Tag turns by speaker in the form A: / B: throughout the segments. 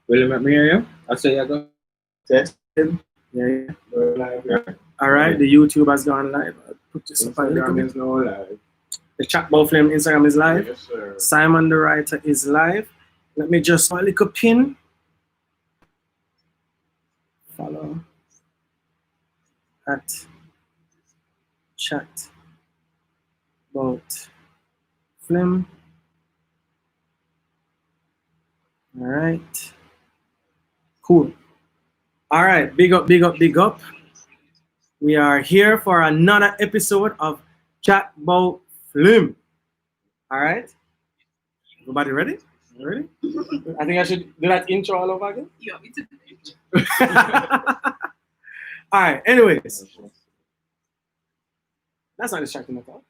A: Will let me hear you? I say you go.
B: Test.
A: Yeah.
B: We're live here.
A: All right. The YouTube has gone live. I'll put this up a little
B: Instagram
A: bit.
B: is now live.
A: The Chat Bout Flim Instagram is live.
B: Yes, sir.
A: Simon the writer is live. Let me just a little pin. Follow at Chat Bout Flim. All right. Cool. All right. Big up, big up, big up. We are here for another episode of Chat Bout Flim. All right. Everybody ready? You ready? I think I should do that intro all over again.
C: You want me to do the intro?
A: All right. Anyways, that's not distracting at all.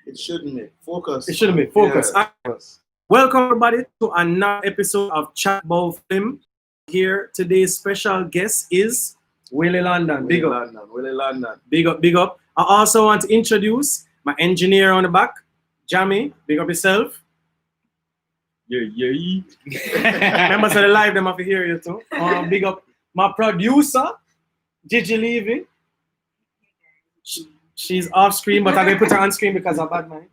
B: It shouldn't be. Focus.
A: It shouldn't be. Focus.
B: Yeah.
A: All right. Welcome everybody to another episode of Chat Bout Flim. Here today's special guest is Willy London. Big
B: Willy
A: up.
B: London. Willy London.
A: Big up, big up. I also want to introduce my engineer on the back, Jamie. Big up yourself.
B: Yeah.
A: Members of the live, them have to hear you too. Big up my producer, Jheanelle Levy. She's off screen, but I'm going to put her on screen because I'm bad man.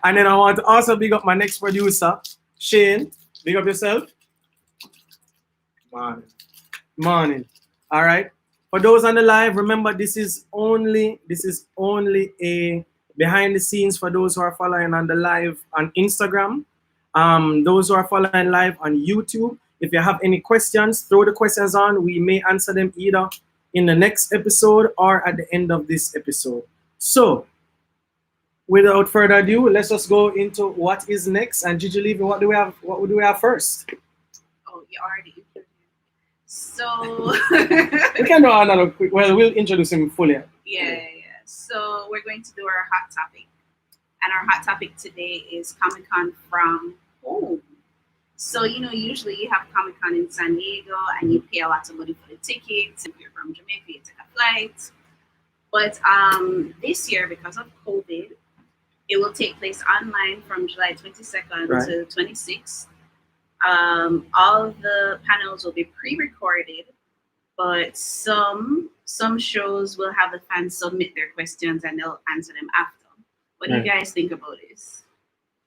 A: And then I want to also big up my next producer, Shane. Big up yourself. Morning. All right. For those on the live, remember this is only a behind the scenes for those who are following on the live on Instagram. Those who are following live on YouTube. If you have any questions, throw the questions on. We may answer them either in the next episode or at the end of this episode. So, without further ado, let's just go into what is next. And Jheanelle Levy, what do we have first?
C: Oh, you already introduced. So
A: We can do another quick. Well, we'll introduce him fully.
C: yeah. So we're going to do our hot topic, and our hot topic today is Comic-Con from home. So usually you have Comic-Con in San Diego, and you pay a lot of money for the tickets. If you're from Jamaica, you take a flight. But this year, because of COVID, it will take place online from July 22nd to 26th. All of the panels will be pre-recorded, but some shows will have the fans submit their questions and they'll answer them after. What do you guys think about this?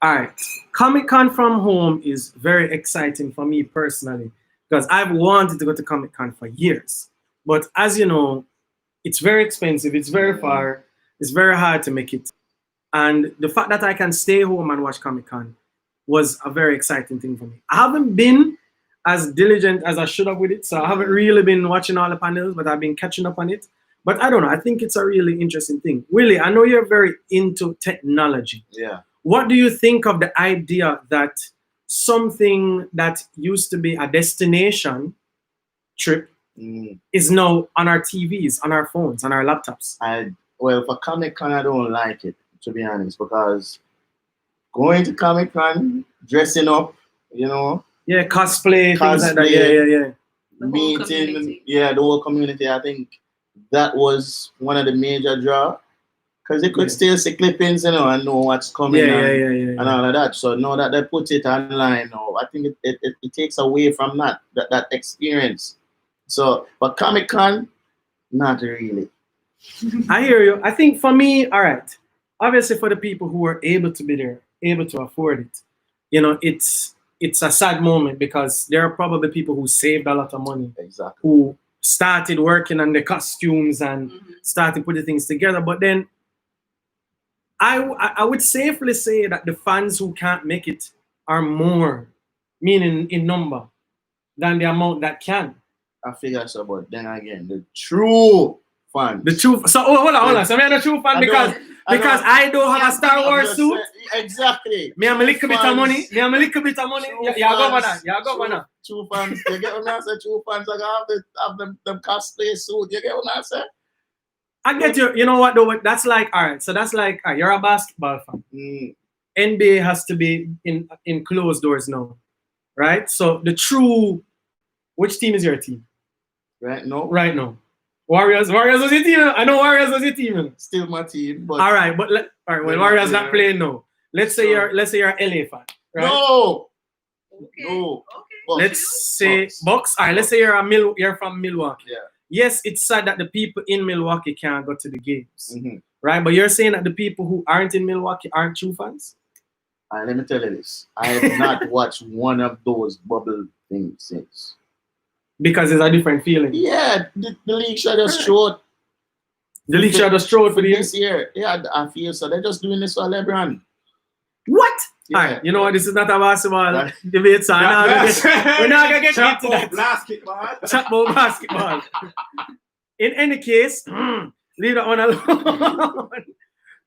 A: All right. Comic-Con from home is very exciting for me personally because I've wanted to go to Comic-Con for years. But as you know, it's very expensive. It's very far. It's very hard to make it. And the fact that I can stay home and watch Comic-Con was a very exciting thing for me. I haven't been as diligent as I should have with it, so I haven't really been watching all the panels, but I've been catching up on it. But I don't know, I think it's a really interesting thing. Willy, I know you're very into technology.
B: Yeah.
A: What do you think of the idea that something that used to be a destination trip is now on our TVs, on our phones, on our laptops?
B: Well, for Comic-Con, I don't like it, to be honest, because going to Comic-Con, dressing up,
A: Yeah, cosplay, things like that. Yeah.
C: The whole
B: meeting,
C: community.
B: the whole community. I think that was one of the major draw, because they could still see clippings, and know what's coming and all of that. So now that they put it online, I think it takes away from that experience. So, but Comic-Con, not really.
A: I hear you. I think for me, all right. Obviously, for the people who are able to be there, able to afford it, it's a sad moment because there are probably people who saved a lot of money,
B: Exactly.
A: who started working on the costumes and started putting things together. But then I would safely say that the fans who can't make it are more, meaning in number, than the amount that can.
B: I figure so, but then again, the true fans.
A: So hold on. So I'm a true fan because I don't have a Star Wars suit.
B: Exactly.
A: Me have a little bit of money. Yeah, go for that.
B: True fans. You get what I say? True fans are gonna have them cosplay suit. You get what I say?
A: I get you. You know what though? That's like, all right. So that's like, you're a basketball fan. NBA has to be in closed doors now, right? So which team is your team?
B: Right now.
A: Warriors was your team. I know Warriors was your team.
B: Still my team. But
A: all right, but Warriors not playing now. Let's say you're LA fan. right?
B: No.
C: Okay.
B: No.
C: Okay.
A: Let's say Bucks. All right, let's say you're from Milwaukee.
B: Yeah.
A: Yes, it's sad that the people in Milwaukee can't go to the games,
B: Mm-hmm.
A: right? But you're saying that the people who aren't in Milwaukee aren't true fans?
B: Let me tell you this. I have not watched one of those bubble things since.
A: Because it's a different feeling.
B: Yeah, the league should just show it.
A: The league should just throw it for the
B: this year. Yeah, I feel so. They're just doing this for LeBron.
A: What?
B: Yeah.
A: All right, you know what? This is not a basketball debate, so we're not going to get into that.
D: Basketball.
A: Chat about basketball. In any case, leave that one alone.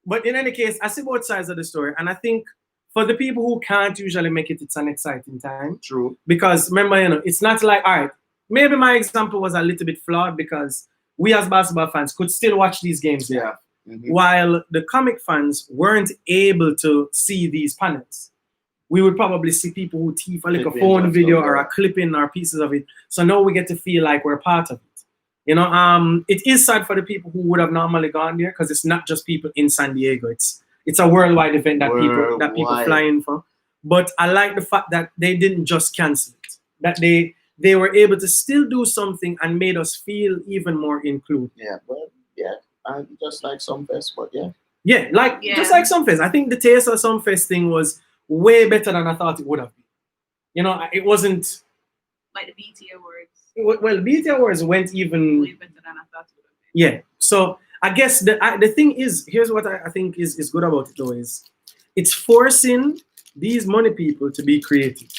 A: But in any case, I see both sides of the story. And I think for the people who can't usually make it, it's an exciting time.
B: True.
A: Because remember, it's not like, all right, maybe my example was a little bit flawed because we as basketball fans could still watch these games.
B: Yeah. Mm-hmm.
A: While the comic fans weren't able to see these panels. We would probably see people who teeth a little phone video or a clipping or pieces of it. So now we get to feel like we're part of it. You know, it is sad for the people who would have normally gone there because it's not just people in San Diego. It's a worldwide event that people fly in for. But I like the fact that they didn't just cancel it. That they were able to still do something and made us feel even more included.
B: Yeah, well, yeah. Just like Sumfest, but yeah.
A: Yeah, just like Sumfest. I think the taste of Sumfest thing was way better than I thought it would have been. You know, it wasn't
C: like the BT Awards.
A: Well, BT Awards went even
C: way better than I thought it would have been.
A: Yeah. So I guess the thing is, here's what I think is good about it though is it's forcing these money people to be creative.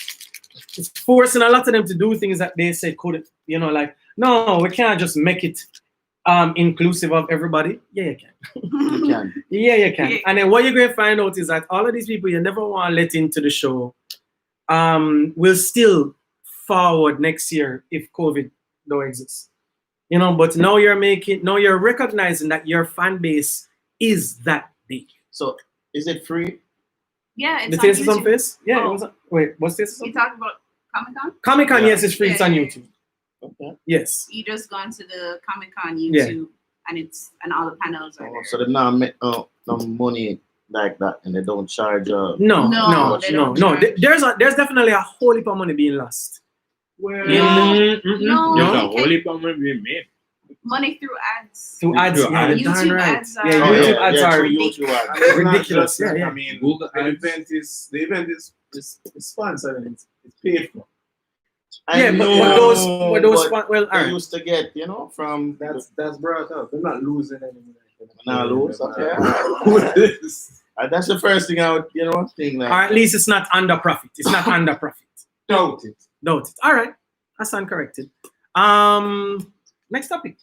A: It's forcing a lot of them to do things that they said couldn't, you know, like, no, we can't just make it inclusive of everybody. Yeah, you can.
B: You can.
A: Yeah, you can. And then what you're going to find out is that all of these people you never want to let into the show will still forward next year if COVID don't exist. You know, but now you're recognizing that your fan base is that big.
B: So is it free?
C: Yeah, it's
A: the Taste of Sumfest? Yeah.
C: Oh.
A: Wait, what's this?
C: You talking about Comic-Con?
A: Comic-Con, yes, it's free. It's on YouTube.
B: Okay.
A: Yes.
C: You just go into the Comic-Con YouTube and all the panels are there.
B: So they not make no money like that and they don't charge
A: No. There's definitely a whole heap of money being lost.
C: No,
D: There's a whole heap of money being made.
C: Money through ads.
A: Through ads, yeah,
C: YouTube ads are
A: YouTube ads are
B: ridiculous.
A: Yeah.
D: I mean, Google the event is sponsored and it's paid for.
A: Yeah, but those
B: I used to get, you know, from
D: that's brought up. They're not losing anymore.
B: Not lose. Okay. That's the first thing I would, you know, think like.
A: Or at least it's not under profit. It's not under profit.
D: Doubt it.
A: All right, that's uncorrected. Next topic.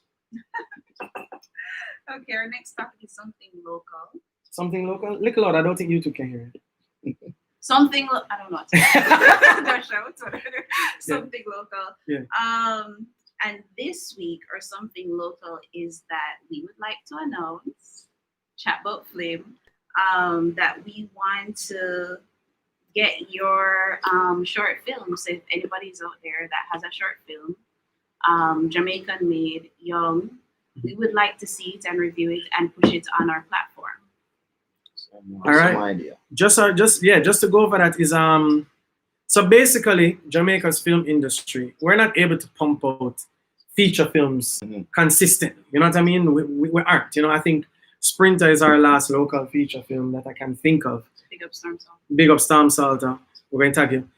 C: Okay, our next topic is something local.
A: Something local? Little loud, I don't think you two can hear it.
C: Something I don't know what to say. Something local.
A: Yeah.
C: And this week or something local is that we would like to announce Chat Bout Flim that we want to get your short film. So if anybody's out there that has a short film, Jamaican made, young, we would like to see it and review it and push it on our platform.
A: All right. Just to go over that is so basically Jamaica's film industry, we're not able to pump out feature films consistently. You know what I mean? We aren't. You know, I think Sprinter is our last local feature film that I can think of.
C: Big up Storm Salter.
A: Big up Storm Salter. We're going to tag you.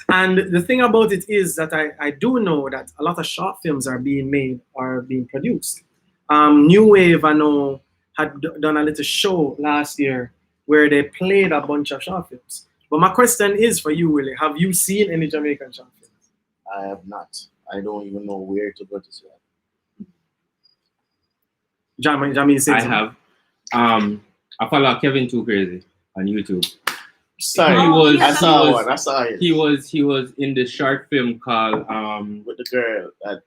A: And the thing about it is that I do know that a lot of short films are being made or being produced. New Wave, I know, had done a little show last year where they played a bunch of short films. But my question is for you, Willie, have you seen any Jamaican short films?
B: I have not. I don't even know where to go to see it.
A: Jamie said
E: I have. I follow Kevin Too Crazy on YouTube.
B: Sorry, I saw it.
E: He was in the short film called
B: with the girl that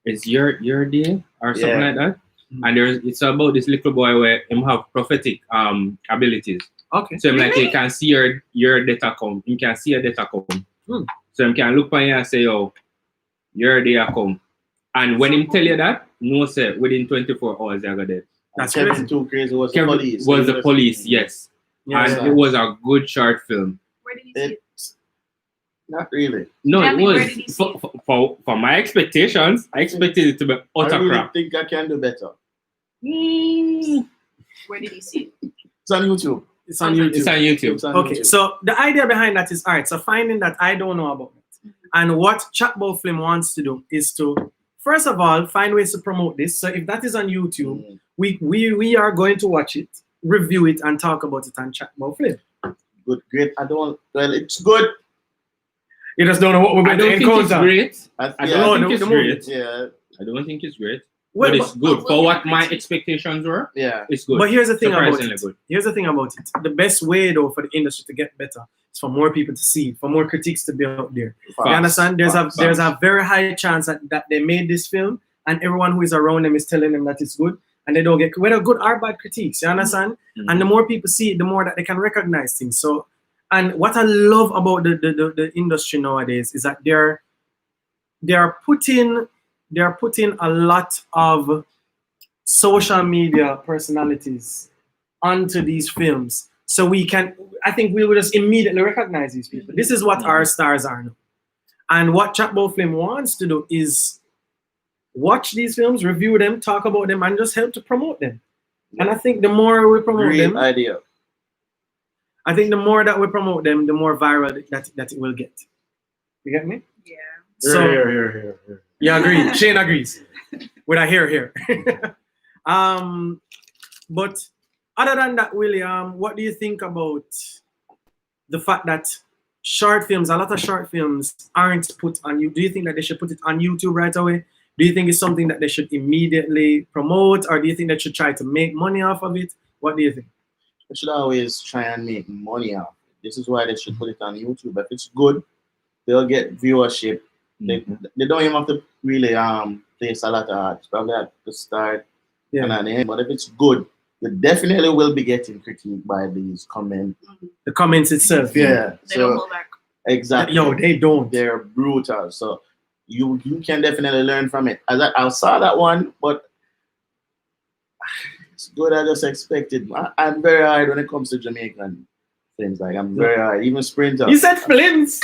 E: it's your day or something like that. And it's about this little boy where him have prophetic abilities.
A: Okay.
E: So him like he can see your data come. He can see your data come. So him can look on you and say, "Oh, your day come." And when him tell you that, no sir, within 24 hours you're dead.
B: That's Kevin Too Crazy was the police.
E: Was the police, yes. and it was a good short film.
C: Where did you see it?
B: Not really.
E: No,
C: Jamie,
E: it
C: where
E: was
C: did you see
E: for my expectations. I expected it to be
B: I
E: utter
B: really
E: crap.
B: think I can do better.
C: Where did you see it?
B: It's on YouTube.
A: It's on YouTube.
E: It's on YouTube.
B: It's on
A: Okay,
B: YouTube.
A: so the idea behind that is, all right, so finding that I don't know about it. And what Chat Bout Flim wants to do is to, first of all, find ways to promote this. So if that is on YouTube, we are going to watch it, review it, and talk about it on Chat Bout Flim.
B: Good, great. It's good.
A: You just don't know what we're
E: I
A: going to
E: don't think it's
A: encounter.
E: great. I don't think it's great.
B: Yeah,
E: I don't think it's great.
A: Well,
E: But it's
A: but-
E: good.
C: but
E: For
C: we'll
E: what
C: get
E: my
C: critique.
E: expectations were,
B: yeah.
E: it's good.
A: But here's the thing about
E: Surprisingly
A: it.
E: good.
A: Here's the thing about it. The best way, though, for the industry to get better is for more people to see it, for more critiques to be out there.
E: Facts.
A: You understand? There's
E: Facts.
A: a very high chance that they made this film and everyone who is around them is telling them that it's good and they don't get whether good or bad critiques. You understand? And the more people see it, the more that they can recognize things. So, and what I love about the industry nowadays is that they're putting a lot of social media personalities onto these films, so I think we will just immediately recognize these people. This is what our stars are now, and what Chat Bout Flim wants to do is watch these films, review them, talk about them, and just help to promote them. And I think the more we promote
B: Great
A: them,
B: idea.
A: I think the more that we promote them, the more viral that it will get. You get me?
C: Yeah.
A: So
D: Here.
A: yeah, agree. Shane agrees. With a here. But other than that, William, what do you think about the fact that a lot of short films aren't put on you? Do you think that they should put it on YouTube right away? Do you think it's something that they should immediately promote, or do you think they should try to make money off of it? What do you think?
B: They should always try and make money out. This is why they should put it on YouTube. If it's good, they'll get viewership. They don't even have to really place a lot of ads. Probably at the start and at the end. But if it's good, you definitely will be getting critiqued by these comments.
A: The comments itself,
B: Yeah.
C: They don't
B: So
C: hold back.
B: exactly.
A: Yo, they don't.
B: They're brutal. So you can definitely learn from it. I saw that one, but it's good. I just expected. I'm very hard when it comes to Jamaican things. Like I'm very hard. Even Sprinter.
A: You said Flims.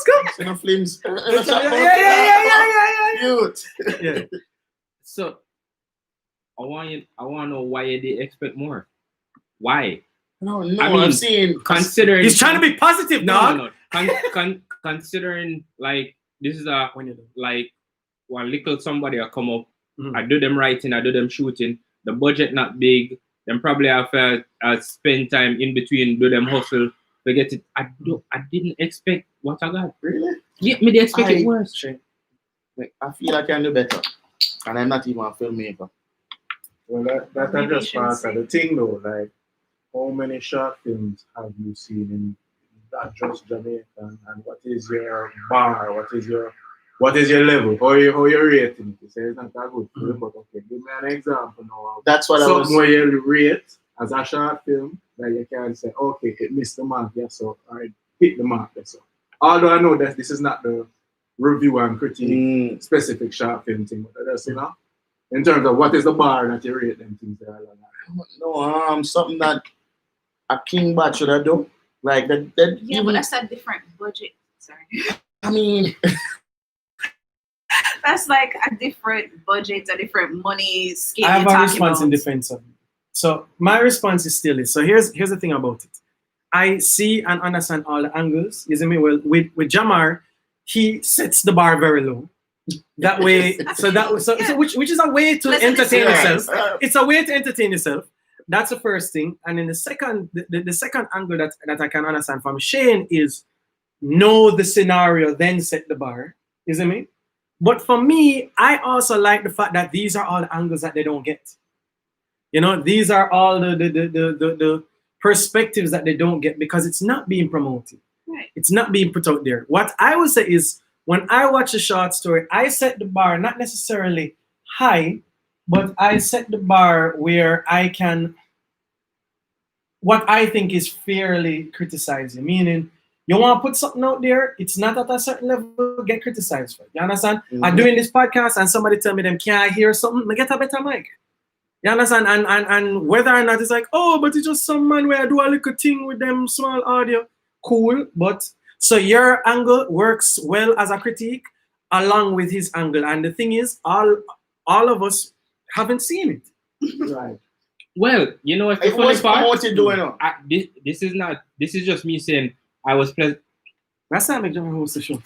A: Go.
B: You know, Flims.
A: Yeah.
B: Cute.
A: Yeah.
E: So I want to know why they expect more. Why?
B: No,
E: I mean,
B: I'm seeing.
E: Considering
A: He's trying to be positive, dog.
E: No. Considering like this is a like one little somebody will come up. I do them writing, I do them shooting. The budget not big. Then probably have spend time in between, do them hustle. Forget it. I didn't expect what I got.
B: Really?
E: Yeah, me they expect it worse.
B: Like, I feel I can do better. And I'm not even a filmmaker.
D: Well, that's
C: Maybe
D: just
C: you
D: part
C: shouldn't
D: of the thing, though. Like, how many short films have you seen in not just Jamaican? And what is your bar? What is your level? How you rating it? You say it's not that good film, but okay, give me an example now.
B: That's what I was.
D: Something where you rate as a short film that you can say, okay, it missed the mark, yeah, so I hit the mark, yeah, so. Although I know that this is not the review and critique specific short film thing, but that's, you know, in terms of what is the bar that you rate them things there.
B: No, something that a King Bat should have done. Like that
C: Yeah, but that's a different budget. Sorry.
B: I mean,
C: That's like a different budget, a different money scale.
A: I have
C: you're
A: a
C: talking
A: response in
C: about.
A: defense of it. So my response is still this. So here's the thing about it. I see and understand all the angles. You see me? Well, with Jamar, he sets the bar very low. That way, which is a way to
C: Listen,
A: entertain
C: listen.
A: yourself. It's a way to entertain yourself. That's the first thing. And then the second angle that I can understand from Shane is know the scenario, then set the bar. You see me? But for me, I also like the fact that these are all the angles that they don't get. You know, these are all the perspectives that they don't get because it's not being promoted.
C: Right.
A: It's not being put out there. What I would say is when I watch a short story, I set the bar not necessarily high, but I set the bar where I can, what I think is fairly criticizing, meaning you want to put something out there, it's not at a certain level, get criticized for it. You understand? I'm doing this podcast and somebody tell me them, can I hear something? I get a better mic. You understand? And whether or not it's like, oh, but it's just some man where I do a little thing with them small audio. Cool. But so your angle works well as a critique along with his angle. And the thing is, all of us haven't seen it.
D: Right.
E: Well, you know, it's the
B: It
E: funny
B: was
E: part.
B: what you doing on.
E: This is just me saying I was pleasant.
A: That's not making host the show.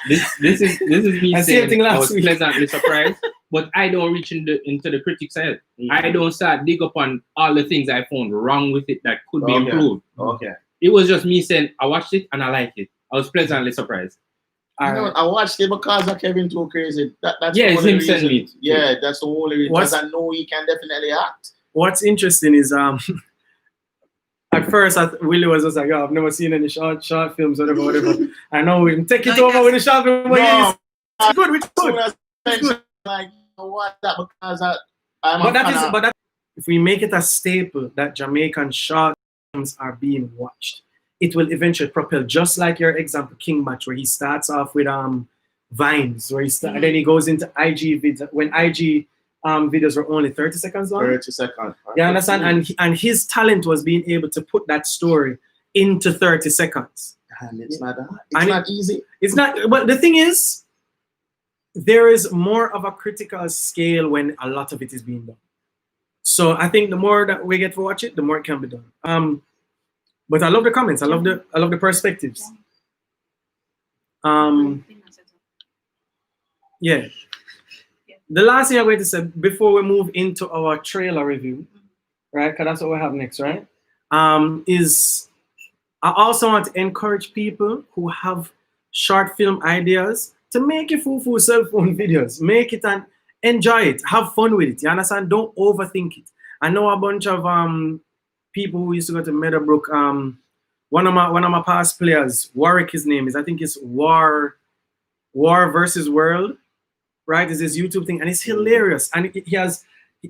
E: This is me saying I was
A: week.
E: pleasantly surprised, but I don't reach into the critic side. I don't start dig up on all the things I found wrong with it that could be improved.
B: Okay.
E: It was just me saying I watched it and I liked it. I was pleasantly surprised.
B: I watched it because of Kevin Too Crazy. That's
E: yeah,
B: the
E: it's
B: only
E: him
B: reason.
E: sending me.
B: Yeah, that's the only reason. Because I know he can definitely act.
A: What's interesting is at first Willie was just like, oh, I've never seen any short films, whatever. I know we can take it over with the short film.
B: No,
A: it's good, it's good.
B: Like, what that because
A: but if we make it a staple that Jamaican short films are being watched, it will eventually propel, just like your example, King Batch, where he starts off with Vines, where then he goes into IG videos, when IG videos were only 30 seconds long.
B: 30 seconds.
A: You understand? And his talent was being able to put that story into 30 seconds.
B: And it's not hard. It's not easy.
A: It's not, but the thing is, there is more of a critical scale when a lot of it is being done. So I think the more that we get to watch it, the more it can be done. But I love the comments. I love the perspectives. Yeah. The last thing I'm going to say before we move into our trailer review, right? Because that's what we have next, right? Is I also want to encourage people who have short film ideas to make your full cell phone videos. Make it and enjoy it. Have fun with it. You understand? Don't overthink it. I know a bunch of people who used to go to Meadowbrook. One of my past players, Warwick, his name is. I think it's War versus World, right? It's his YouTube thing, and it's hilarious. And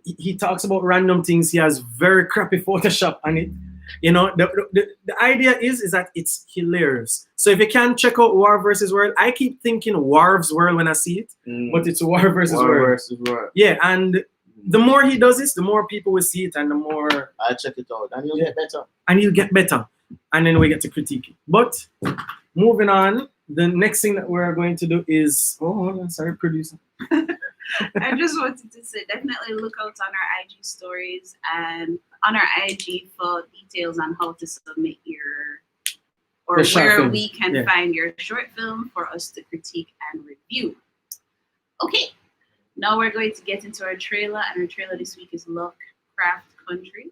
A: he talks about random things. He has very crappy Photoshop, and it, you know, the idea is that it's hilarious. So if you can check out War versus World, I keep thinking Warv's World when I see it, but it's War versus World. Yeah, and the more he does this, the more people will see it, and the more
B: I'll check it out, and you'll get better.
A: And you'll get better, and then we get to critique it. But moving on, the next thing that we're going to do is sorry, producer.
C: I just wanted to say, definitely look out on our IG stories and on our IG for details on how to submit where
A: film.
C: we can find your short film for us to critique and review. Okay, now we're going to get into our trailer, and our trailer this week is Lovecraft Country,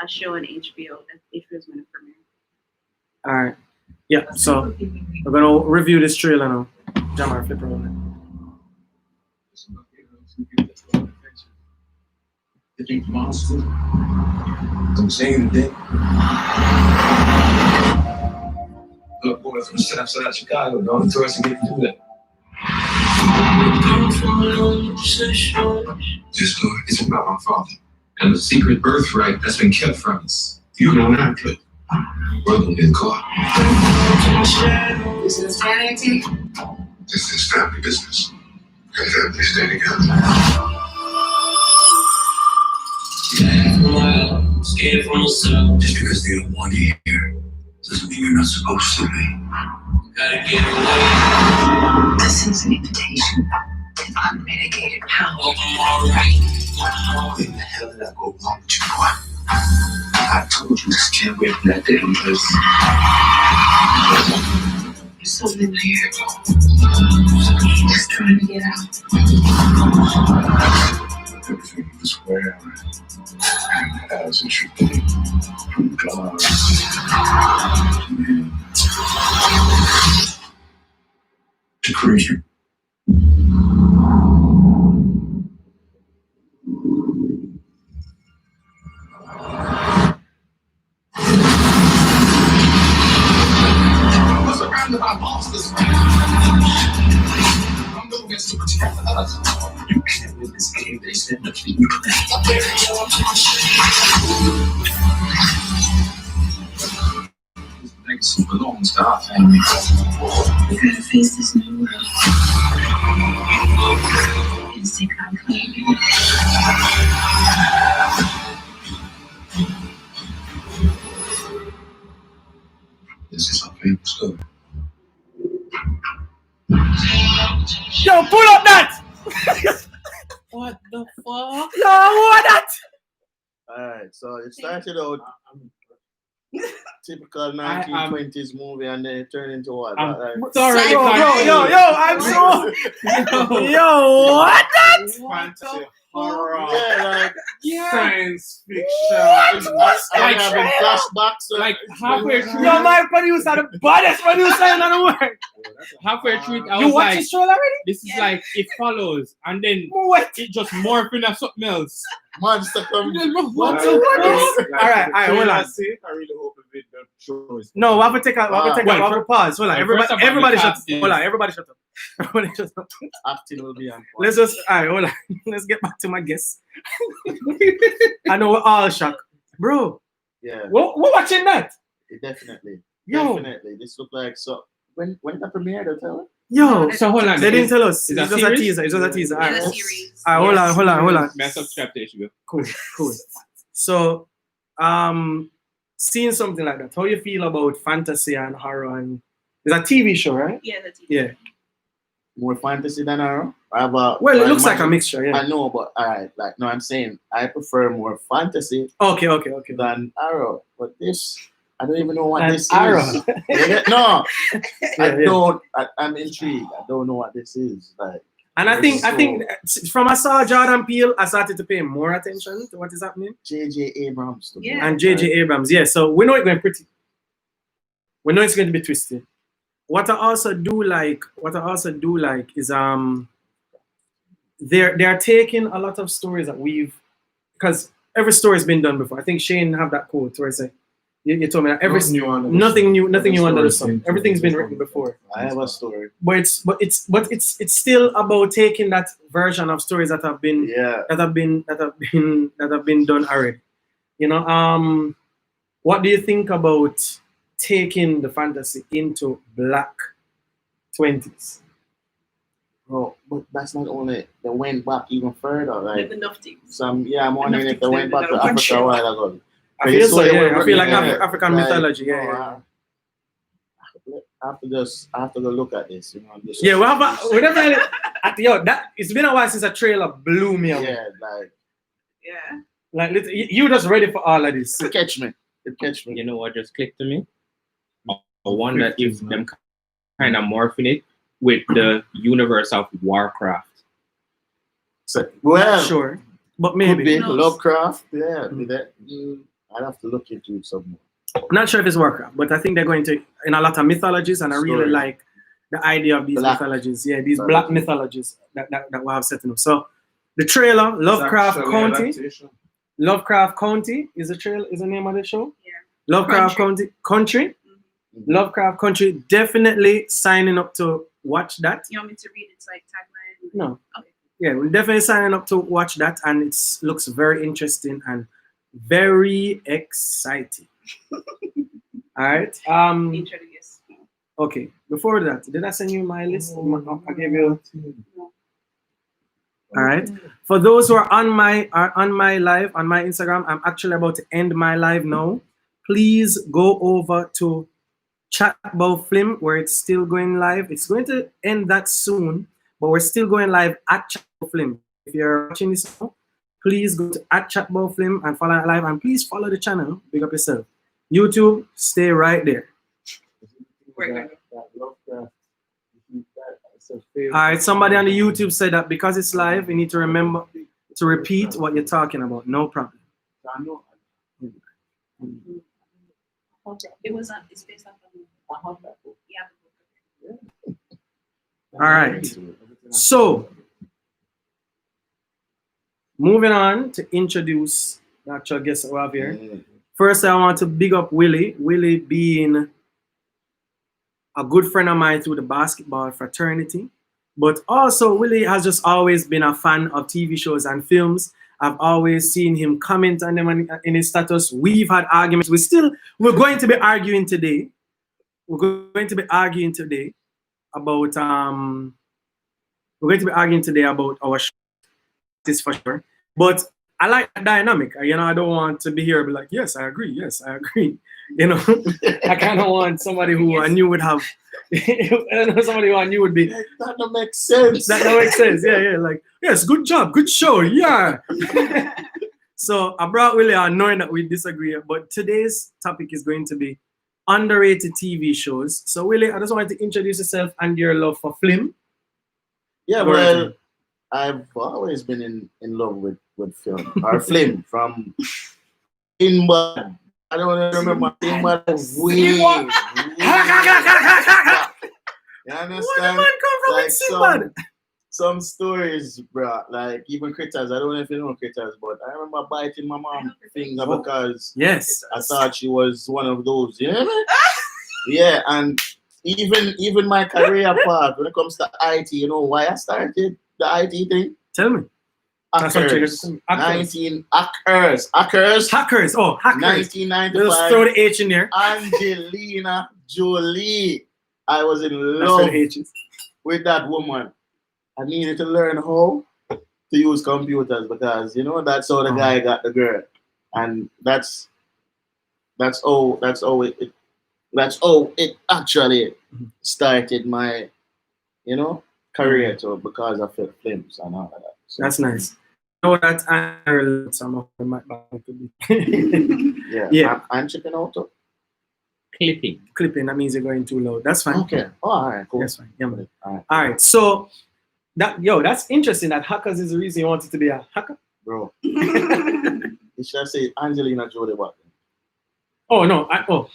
C: a show on HBO that HBO is going to premiere.
A: All right. Yeah, so we're going to review this trailer now. Jamar, flip around.
F: You think monster? Don't say anything. Look, boys, I'm set outside Chicago, dog. The tourists get to do that. Just Lord, it's about my father and the secret birthright that's been kept from us. You know not to. We're gonna get caught. This is family. This is family business. Gotta have to stay together. Scared for myself. Just because they don't want you here doesn't mean you're not supposed to be. Gotta get away.
G: This is an invitation to unmitigated power.
F: Alright. What the hell did I go wrong with you, boy? I told you this can't wait for that day because
G: There's something here. Just trying to get out.
F: everything was where and as it should be from God to creation. You can't win this game, they said nothing you play. This legacy belongs to our family.
G: We gotta face this new world and stick our claim.
F: famous story.
A: Yo, pull up that!
E: What the fuck?
A: Yo, what that?
B: Alright, so it started out typical 1920s movie and then it turned into what?
E: Sorry,
A: Yo, I'm so... Yo, what that?
D: Fantasy, horror,
B: Yeah, like
D: science fiction.
B: like having flashbacks.
E: Like halfway through,
A: Yo, my producer, the baddest producer in the world.
E: halfway through, I
A: You
E: was
A: watch
E: like,
A: this show already?
E: this is like it follows, and then
A: What?
E: it just morph into something else.
B: Monster come.
E: What
A: the
E: fuck?
A: Alright, hold on.
D: I really hope the show is.
A: No, we have to take a pause. Hold on,
E: first of all,
A: everybody
E: the
A: shut
E: cast is-
A: Hold on, everybody shut up. Everybody shut up.
B: Acting will be on point.
A: Let's just, alright, hold on. Let's get back to my guess. I know we're all shocked. Bro,
B: Yeah,
A: we're watching that.
B: definitely.
A: Yo.
B: Definitely. This look like so. When that premiered, they'll tell us.
A: Yo,
E: So hold on,
A: they didn't tell us.
E: is
A: It's
E: that
A: just a
E: series?
A: teaser. It's just a teaser.
C: In
A: Alright,
C: the series.
A: hold on.
E: May I subscribe to HBO?
A: Cool. So, seeing something like that, how you feel about fantasy and horror? And it's a TV show, right?
C: Yeah, the TV.
A: Yeah.
B: More fantasy than horror.
A: Well, it looks like a mixture. Yeah.
B: I know, but alright, like no, I'm saying I prefer more fantasy
A: Okay.
B: than horror. But this, I don't even know what
A: And
B: this
A: horror.
B: is. No,
A: Yeah.
B: I'm intrigued. I don't know what this is. Like,
A: And I think from I saw Jordan Peele, I started to pay more attention to what is happening.
B: J.J. Abrams. To me.
C: Yeah.
A: And J.J. Abrams, yeah. So we know it's going pretty. We know it's going to be twisted. What I also do like is they're taking a lot of stories that because every story has been done before. I think Shane have that quote where I say, you told me that nothing new under the sun. Everything's been written before.
B: I have a story.
A: But it's still about taking that version of stories that have been
B: Yeah.
A: that have been done already. You know, what do you think about taking the fantasy into black 20s?
B: Bro, but that's not only they went back even further. Like
C: With enough things.
B: I'm wondering if they
C: Enough
B: went back to
C: things
B: Africa a while ago.
A: I feel so,
B: they
A: yeah.
B: were
A: I feel like
B: written,
A: African
B: like,
A: mythology,
B: no,
A: yeah.
B: I have to go look at this, you know.
A: Yeah, we definitely it's been a while since a trailer blew me away.
B: Yeah, like
C: Yeah.
A: Like you just ready for all of this.
B: it catch me.
E: You know what just clicked to me? I wonder if them kind of morphing it with the universe of Warcraft.
B: So, well,
A: Sure, but
B: could
A: maybe.
B: be
C: Who knows?
B: Lovecraft. Yeah, I'd have to look into it some more.
A: Not sure if it's Warcraft, but I think they're going to in a lot of mythologies, and I really
B: Stories.
A: like the idea of these
B: Black
A: mythologies. Yeah, these black mythologies that we have set up. So the trailer, Lovecraft County. Lovecraft County is the name of the show.
C: Yeah.
A: Lovecraft Country.
C: Mm-hmm.
A: Lovecraft Country. Definitely signing up to watch that.
C: You want me to read its like tagline?
A: No.
C: Okay.
A: Yeah, we're definitely signing up to watch that, and it looks very interesting and very exciting. All right.
C: Introduce.
A: Okay. Before that, did I send you my list? I gave you. All right. For those who are on my live on my Instagram, I'm actually about to end my live now. Please go over to Chat Bout Flim where it's still going live. It's going to end that soon, but we're still going live at Chat Bout Flim. If you're watching this now, please go to @Chat Bout Flim and follow it live, and please follow the channel. Big up yourself. YouTube, stay right there. All right, somebody on the YouTube said that because it's live, you need to remember to repeat what you're talking about. No problem.
C: It was it's based off of yeah.
A: All right. So, moving on to introduce the actual guest that we have here. First, I want to big up Willy. Willy being a good friend of mine through the basketball fraternity. But also, Willy has just always been a fan of TV shows and films. I've always seen him comment on them in his status. We've had arguments. We're going to be arguing today. We're going to be arguing today about our show. This for sure. But I like that dynamic. You know, I don't want to be here and be like, yes, I agree. Yes, I agree. You know, I kind of want somebody who I knew would have, somebody who I knew would be.
B: That don't make sense.
A: That don't make sense. Yeah. Like, yes, good job. Good show. Yeah. So I brought Willie on knowing that we disagree. But today's topic is going to be underrated TV shows. So Willie, I just wanted to introduce yourself and your love for film.
B: Yeah, well, I've always been in love with film or film from Sinbad. I don't remember Sinbad. You understand?
A: Where the man come from with Sinbad?
B: Some stories, bro. Like even Critters. I don't know if you know Critters, but I remember biting my mom finger because I thought she was one of those. You know what I mean? Yeah, and even my career path when it comes to IT, you know why I started the IT thing?
A: Tell me.
B: Hackers. 19 hackers.
A: Hackers. Oh, hackers.
B: 1995.
A: Let's throw the H in there.
B: Angelina Jolie. I was in love with that woman. I needed to learn how to use computers because you know that's how the guy got the girl, and that's how it actually started my career too because of films and all of that. So,
A: that's nice. You know that I relate some of them might be.
B: Yeah. I'm checking out too.
A: Clipping. That means you're going too low. That's fine.
B: Okay. Oh, all right. Cool.
A: That's fine. Yeah, man. All right. So that's interesting. That hackers is the reason you wanted to be a hacker,
B: bro. You should say Angelina Jolie what?
A: Oh no.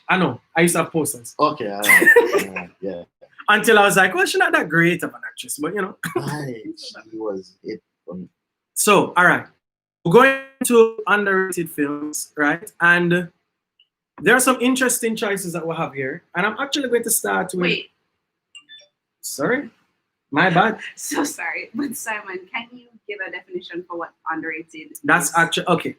A: I know. I used to have posters.
B: Okay. All right. Yeah.
A: Until I was like, well, she's not that great of an actress, but you know.
B: She was it for me.
A: So, all right. We're going to underrated films, right? And there are some interesting choices that we'll have here. And I'm actually going to start with...
C: Wait.
A: Sorry? My bad.
C: So sorry. But Simon, can you give a definition for what underrated is?
A: That's actually... Okay.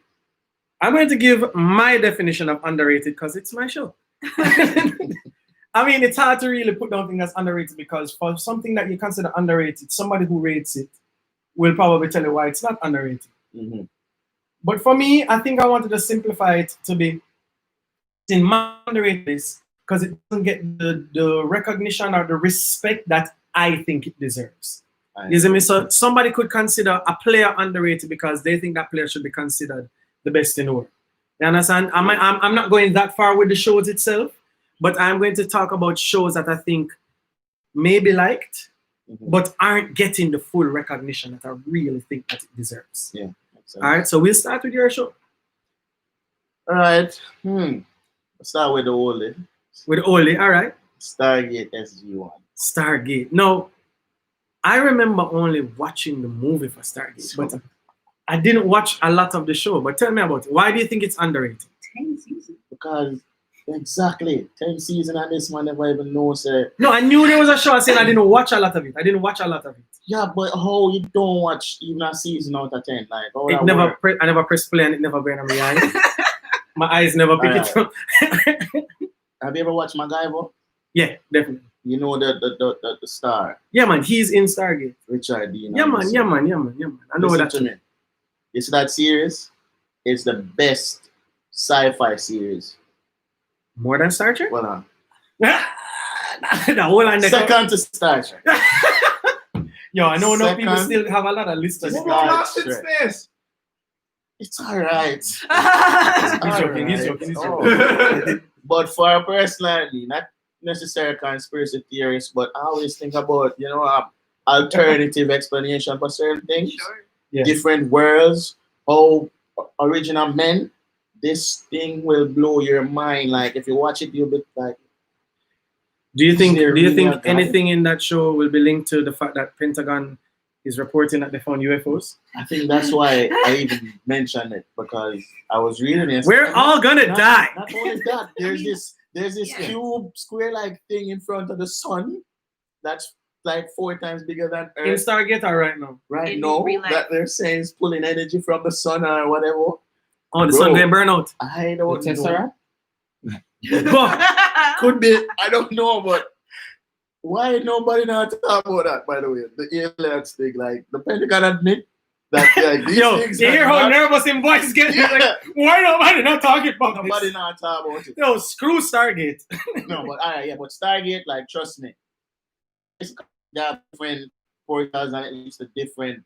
A: I'm going to give my definition of underrated because it's my show. I mean, it's hard to really put down things that's underrated because for something that you consider underrated, somebody who rates it will probably tell you why it's not underrated.
B: Mm-hmm.
A: But for me, I think I wanted to simplify it to be in my underrated list because it doesn't get the recognition or the respect that I think it deserves. You see me? So somebody could consider a player underrated because they think that player should be considered the best in the world. You understand? I'm not going that far with the shows itself, but I'm going to talk about shows that I think may be liked, but aren't getting the full recognition that I really think that it deserves.
B: Yeah.
A: All right, so we'll start with your show.
B: All right. Let's start with the oldie.
A: With oldie, all right.
B: Stargate SG-1.
A: Stargate. No, I remember only watching the movie for Stargate, but I didn't watch a lot of the show. But tell me about it. Why do you think it's underrated?
C: 10 seasons.
B: Because exactly 10 seasons and this man never even knows.
A: No, I knew there was a show. I said I didn't watch a lot of it.
B: Yeah, but how you don't watch even a season out of 10? Like,
A: it never. I never press play and it never went on my eyes. My eyes never pick it up.
B: Have you ever watched MacGyver?
A: Yeah, definitely.
B: You know the star.
A: Yeah, man. He's in Stargate.
B: Richard Dean.
A: Yeah, man. I know that.
B: To me. You see that series? It's the best sci-fi series.
A: More than Star Trek?
B: Well,
A: second
B: to Star Trek.
A: Yo, I know people still have a lot of lists.
D: Lost in Space.
B: It's all right.
A: He's joking.
B: But for personally, not necessarily conspiracy theorists, but I always think about, alternative explanation for certain things.
C: Sure.
A: Yeah.
B: Different worlds, how original men. This thing will blow your mind. Like if you watch it, you'll be like.
A: Do you think anything in that show will be linked to the fact that Pentagon is reporting that they found UFOs?
B: I think that's why I even mentioned it because I was reading it.
A: We're all gonna die.
B: Not only that, there's this cube square-like thing in front of the sun that's like 4 times bigger than Earth.
A: In Stargate or right now?
B: Right now, that they're saying is pulling energy from the sun or whatever.
A: Oh, the sun going burn out.
B: I don't know.
A: Could be.
B: I don't know, but why nobody not talk about that, by the way? The aliens thing, like the Pentagon admit That these
A: Yo,
B: things
A: you
B: are
A: hear how
B: not-
A: nervous him voice getting? Like, why nobody not talking about
B: Nobody
A: this?
B: not talk about it.
A: Yo, screw Stargate.
B: No, but but Stargate, like, trust me, it's got different portals and it leads to different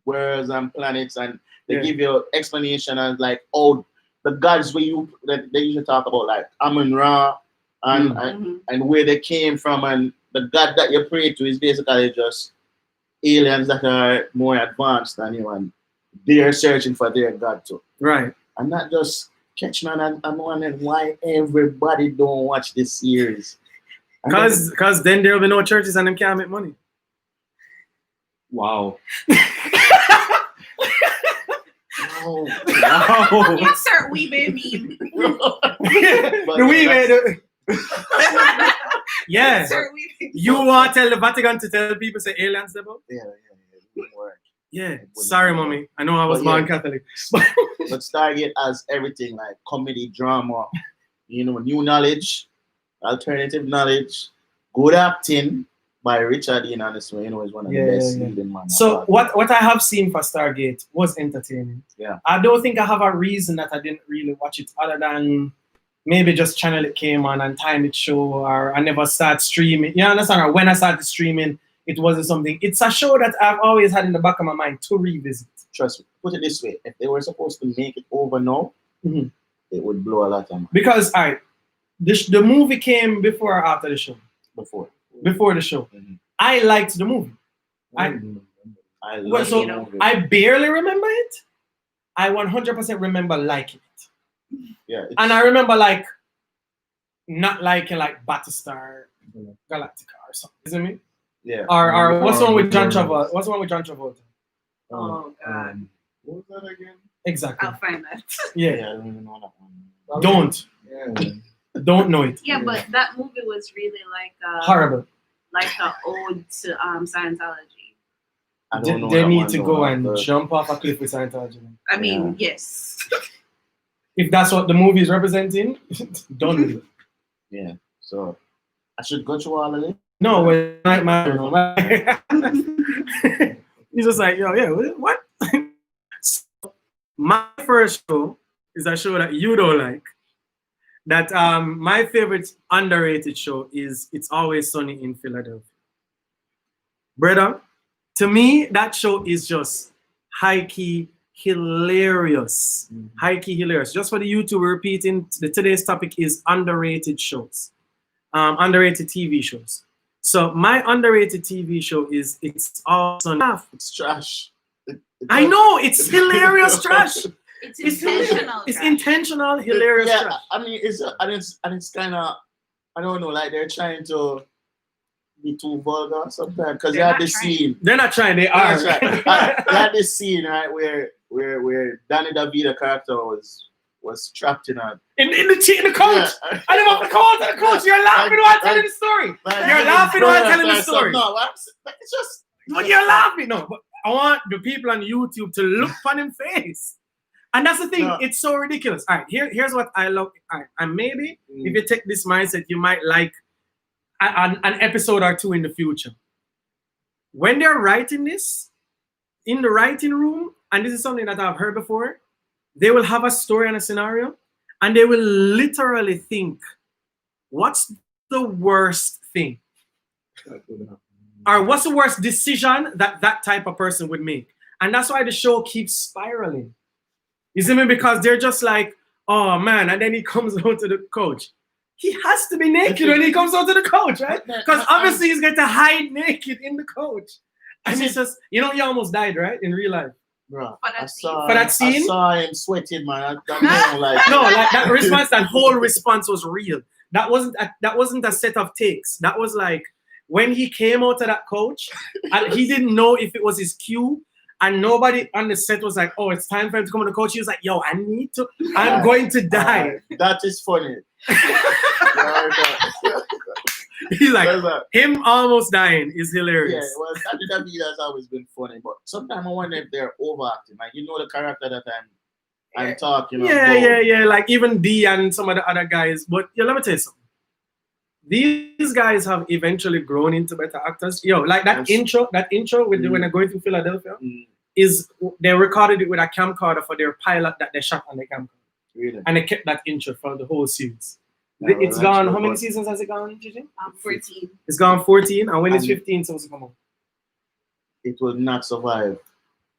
B: worlds and planets, and they give you explanation and like, oh, the gods that they usually talk about, like Amun Ra and where they came from, and the god that you pray to is basically just aliens that are more advanced than you, and they're searching for their god too.
A: Right.
B: And not just catch man. I'm wondering why everybody don't watch this series.
A: Because then there'll be no churches and them can't make money.
E: Wow.
B: Oh,
A: Wow.
C: Insert Weebay meme.
A: The Weebay. Yeah.
C: Insert Weebay.
A: You want to tell the Vatican to tell people say aliens about?
B: Yeah. It wouldn't work.
A: Yeah. Sorry, mommy. I know I was
B: But
A: born
B: yeah.
A: Catholic.
B: But Stargate has everything, like comedy, drama, new knowledge, alternative knowledge, good acting by Richard Dean, honestly, is one of the best leading man.
A: So what I have seen for Stargate was entertaining.
B: Yeah.
A: I don't think I have a reason that I didn't really watch it other than maybe just channel it came on and time it show, or I never start streaming. You understand? Or when I started streaming, it wasn't something. It's a show that I've always had in the back of my mind to revisit.
B: Trust me. Put it this way: if they were supposed to make it over now, it would blow a lot of money.
A: Because the movie came before or after the show? Before the show. I liked the movie.
B: I love
A: so
B: the movie.
A: I barely remember it. I 100% remember liking it.
B: Yeah.
A: And I remember not liking like Battlestar Galactica or something. Isn't it?
B: Yeah.
A: Or what's the one with John Travolta? What's the one with John Travolta?
C: Oh God.
B: What was that again?
A: Exactly.
C: I'll find that.
A: Yeah.
B: I don't even know that one.
A: Don't.
B: Yeah.
A: Don't know it.
C: Yeah, but that movie was really like
A: Horrible.
C: like an ode to Scientology.
B: I don't know
A: They
B: that
A: need
B: one,
A: to
B: though,
A: go and
B: but-
A: jump off a cliff with Scientology.
C: I mean, yes.
A: If that's what the movie is representing, don't do it.
B: Yeah. So I should go through all of it.
A: No, he's just like, yo, yeah, what? So, my first show is a show that you don't like. That my favorite underrated show is It's Always Sunny in Philadelphia. Brother, to me, that show is just high-key hilarious. High-key hilarious. Just for the YouTube repeating, today's topic is underrated shows. Underrated TV shows. So my underrated TV show is It's Always Sunny.
B: It's trash.
A: I know, it's hilarious trash.
C: It's intentional.
A: It's intentional, hilarious
B: Yeah,
A: trash.
B: I mean, it's kind of, I don't know, like they're trying to be too vulgar sometimes, because you have this scene.
A: They're not trying, they are.
B: That's right. You had this scene, right, where Danny DeVito character was trapped in a
A: in the coach.
B: Yeah.
A: I didn't want to call to the coach. You're laughing while telling the story. You're laughing while telling the story.
B: No, it's just.
A: But you're laughing. No, but I want the people on YouTube to look on him face. And that's the thing.
B: No.
A: It's so ridiculous. All right, here's what I love. All right, and maybe if you take this mindset, you might like an episode or two in the future. When they're writing this in the writing room, and this is something that I've heard before, they will have a story and a scenario, and they will literally think, what's the worst thing? Or what's the worst decision that type of person would make? And that's why the show keeps spiraling. You see me? Because they're just like, oh man, and then he comes out to the coach. He has to be naked when he comes out to the coach, right? Because obviously he's going to hide naked in the coach. And it's just, you almost died, right? In real life.
B: Bro,
A: For that scene?
B: I saw him sweating, man. Like,
A: No, like that response, that whole response was real. That wasn't a set of takes. That was like when he came out to that coach, and he didn't know if it was his cue, and nobody on the set was like, "Oh, it's time for him to come to the coach." He was like, "Yo, I need to. I'm going to die."
B: That is funny.
A: He's like, him almost dying is hilarious.
B: Yeah, well, that has always been funny, but sometimes I wonder if they're overacting. Like, the character that I'm talking about.
A: Yeah. Like even D and some of the other guys. But let me tell you something. These guys have eventually grown into better actors. Like that intro with when they're going to Philadelphia. is they recorded it with a camcorder for their pilot that they shot on the camcorder.
B: Really?
A: And they kept that intro for the whole series.
B: Yeah,
A: It's
B: well,
A: gone,
B: that's
A: how many
B: good.
A: seasons has it gone, Gigi?
C: 14.
A: It's gone 14, and when it's
B: And-
A: 15, supposed to come out.
B: It will not survive.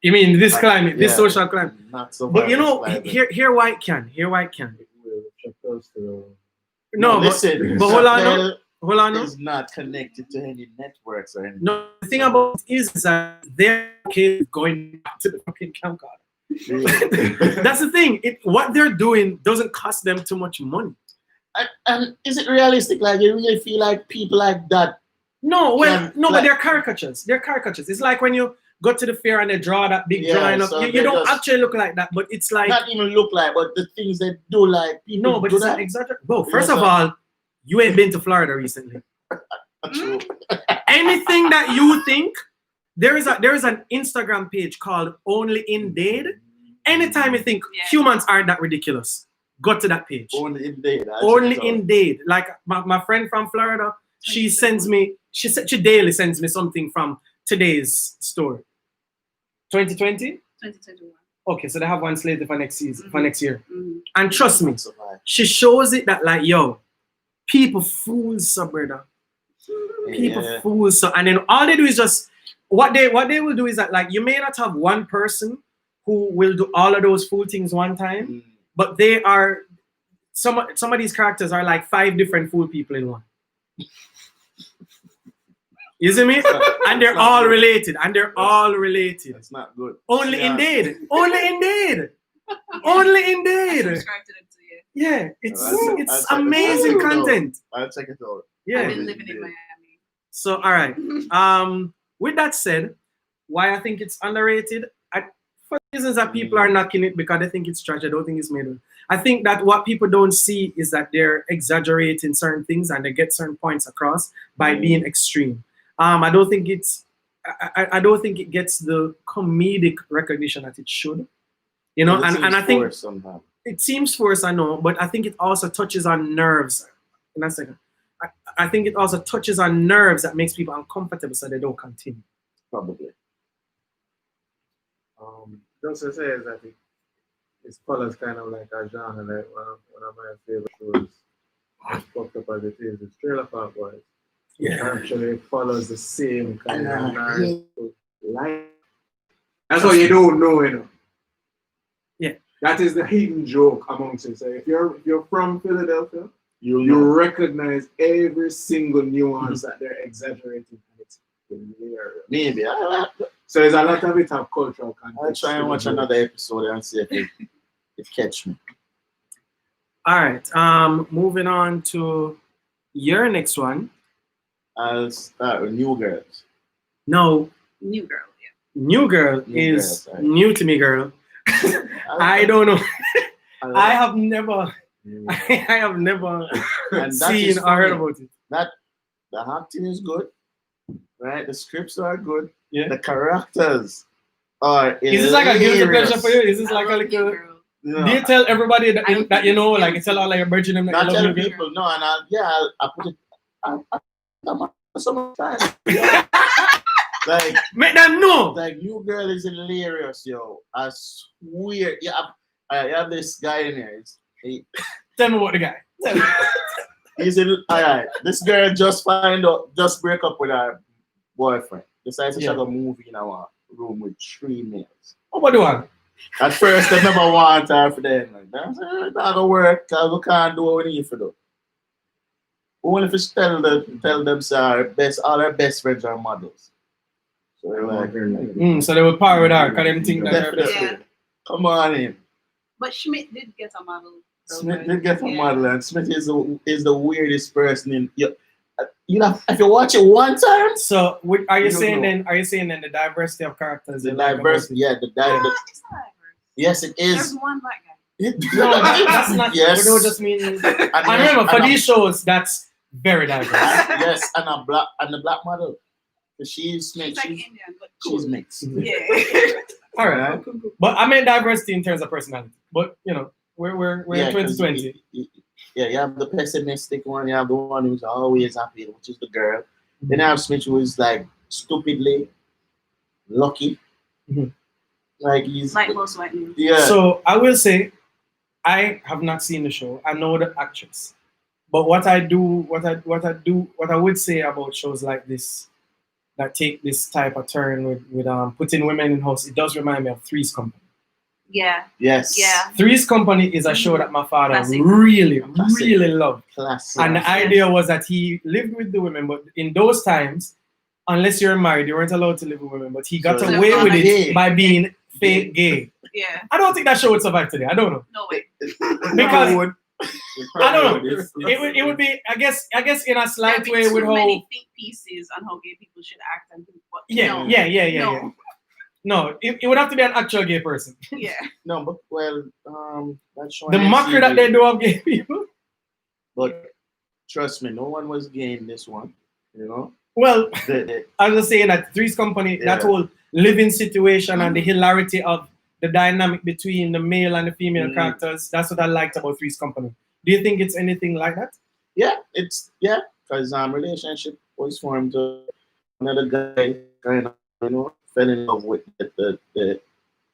A: You mean this climate, this
B: Yeah.
A: social climate?
B: Not survive.
A: But you know,
B: this climate.
A: here why it can. Here why it can.
D: It will check those to
A: No,
B: listen.
A: but hold on, no.
B: Chappelle
A: Hold on. No.
B: is not connected to any networks or anything.
A: No, the thing about it is that they're okay with going back to the fucking camcorder. That's the thing. What they're doing doesn't cost them too much money.
B: And is it realistic? Like, you really feel like people like that?
A: No, well,
B: Yeah,
A: no, but
B: like-
A: they're caricatures. They're caricatures. It's like when you go to the fair and they draw that big
B: Yeah,
A: drawing of
B: so
A: you
B: they
A: don't
B: just-
A: actually look like that, but it's like
B: Not even look like, but the things they do, like people
A: no, but
B: do
A: it's
B: that.
A: not exaggerate. Well, first
B: Yeah,
A: of
B: so-
A: all, you ain't been to Florida recently.
B: True.
A: Anything that you think, there is an Instagram page called Only in Dade. Anytime you think
C: Yeah.
A: humans aren't that ridiculous, go to that page.
B: Only in Dade.
A: Only in Dade. Like my friend from Florida, she sends me, she daily sends me something from today's story. 2020?
C: 2021.
A: Okay, so they have one slated for next season, for next year.
C: Mhm.
A: And trust me, she shows it that like, yo, people fools so brother. People
B: Yeah.
A: fools so, and then all they do is just what they will do is that like you may not have one person who will do all of those fool things one time,
B: Mm.
A: but they are some of these characters are like 5 different fool people in one. You see me? And they're all related. And they're all related.
B: That's not good.
A: Only
B: Yeah.
A: in Dade. Only in Dade. Only in
C: I
A: Dade.
C: subscribe to them too, yeah.
A: Yeah, it's
B: I'll
A: it's
B: check it
A: amazing
B: out.
A: content.
B: I'll check it out.
A: Yeah.
C: I've been living in Miami.
A: So all right. With that said, why I think it's underrated, for reasons that people are knocking it because they think it's trash. I don't think it's made of. I think that what people don't see is that they're exaggerating certain things and they get certain points across by being extreme. I don't think it's. I don't think it gets the comedic recognition that it should. You know, and I think
B: somehow.
A: it seems forced, I know, but I think it also touches on nerves. In a second, I think it also touches on nerves that makes people uncomfortable, so they don't continue.
B: Probably.
D: Just to say is that it follows kind of like a genre, like one of my favorite shows, as fucked up as it is Trailer Park Boys.
A: Yeah.
D: Actually, it follows the same kind of
B: Yeah.
D: narrative. Like, that's what you don't know, you know.
A: Yeah.
D: That is the hidden joke amongst it. So if you're from Philadelphia,
B: You
D: you recognize every single nuance that they're exaggerating, and it's hilarious.
B: Maybe.
D: So there's a lot of it of cultural context.
B: I'll try and watch another episode and see if it catch me.
A: All right. Moving on to your next one.
B: I'll start with New Girls.
A: No,
C: New girl, yeah.
A: New Girl
B: New
A: is
B: Girl, sorry.
A: new to me, girl. I don't know. I have never, I have never
B: And that
A: seen
B: is
A: or heard
B: funny.
A: about it.
B: The acting is good, right? The scripts are good.
A: Yeah.
B: The characters are.
A: Is this like a guilty
B: hilarious.
A: pleasure for you? Is this
C: I
A: like a
C: love New
A: little?
C: Girl.
B: No,
A: Do you tell everybody that,
C: I don't
A: that you
C: think
A: know,
C: it's
A: like you tell all like your virgin them that
B: not
A: you love
B: tell
A: New Girl?
B: people. No, and I'll put it. I'm sometimes. Like,
A: Make them know.
B: like New Girl is hilarious, yo. I swear. Yeah, I have this guy in here.
A: Tell me about the guy. Tell me.
B: He's in. All right. This girl just break up with her boyfriend. Decides to
A: Yeah.
B: have a movie in our room with 3 males.
A: Oh, what do I?
B: At first, they never want her for them. Like, that's not gonna work because we can't do what we need to do. Only if you tell them so all our best friends are models. So they're like,
A: So they would power with her because them think that they're best
B: definitely.
A: friend.
B: Come on in.
C: But Schmidt did get a model.
B: Smith did get a
C: Yeah.
B: model, and Smith is the weirdest person in. You know, if you watch it one time,
A: So are you
B: You don't
A: saying
B: know.
A: then? Are you saying then the diversity of characters?
B: the
A: you like about
B: diversity,
A: it?
B: yeah, the
C: No,
B: diversity.
C: it's not diverse.
B: Yes, it
C: There's
B: is.
C: one black guy.
A: No, that's not.
B: Yes.
A: We don't just mean.
B: And
A: And remember, for these shows, that's very diverse.
B: yes, and the black model. She's
C: She's
B: mixed.
C: like
B: She's,
C: Indian, but cool.
B: she's mixed.
C: Yeah.
A: All right, but I mean diversity in terms of personality. But you know, we're in 2020.
B: Yeah, you have the pessimistic one. You have the one who's always happy, which is the girl. Then you have Smith, who is like stupidly lucky.
A: Mhm.
B: Like he's
C: Like most white men.
B: yeah.
A: So I will say, I have not seen the show. I know the actress, but what I would say about shows like this that take this type of turn with putting women in house, it does remind me of Three's Company.
C: Yeah.
B: Yes.
C: Yeah.
A: Three's Company is a show that my father
C: Classic.
A: really
B: Classic.
A: loved.
B: Classic.
A: And the idea was that he lived with the women, but in those times, unless you're married, you weren't allowed to live with women. But he got
B: So
A: away with it
B: gay.
A: by being fake gay.
C: Yeah.
A: I don't think that show would survive today. I don't know.
C: No way.
A: Because I don't know.
E: It's-
A: It would be, I guess in a slight
C: There'd be
A: way with
C: too
A: how
C: many think pieces on how gay people should act and do what.
A: yeah.
C: No.
A: No, it would have to be an actual gay person.
C: Yeah.
B: No, but well, that's
A: The mockery that they do of gay people.
B: But trust me, no one was gay in this one. You know,
A: Well,
B: the,
A: I was just saying that Three's Company, that
B: Yeah.
A: whole living situation and the hilarity of the dynamic between the male and the female
B: Mhm.
A: characters, that's what I liked about Three's Company. Do you think it's anything like that?
B: because relationship was formed. Another guy kind of fell in love with the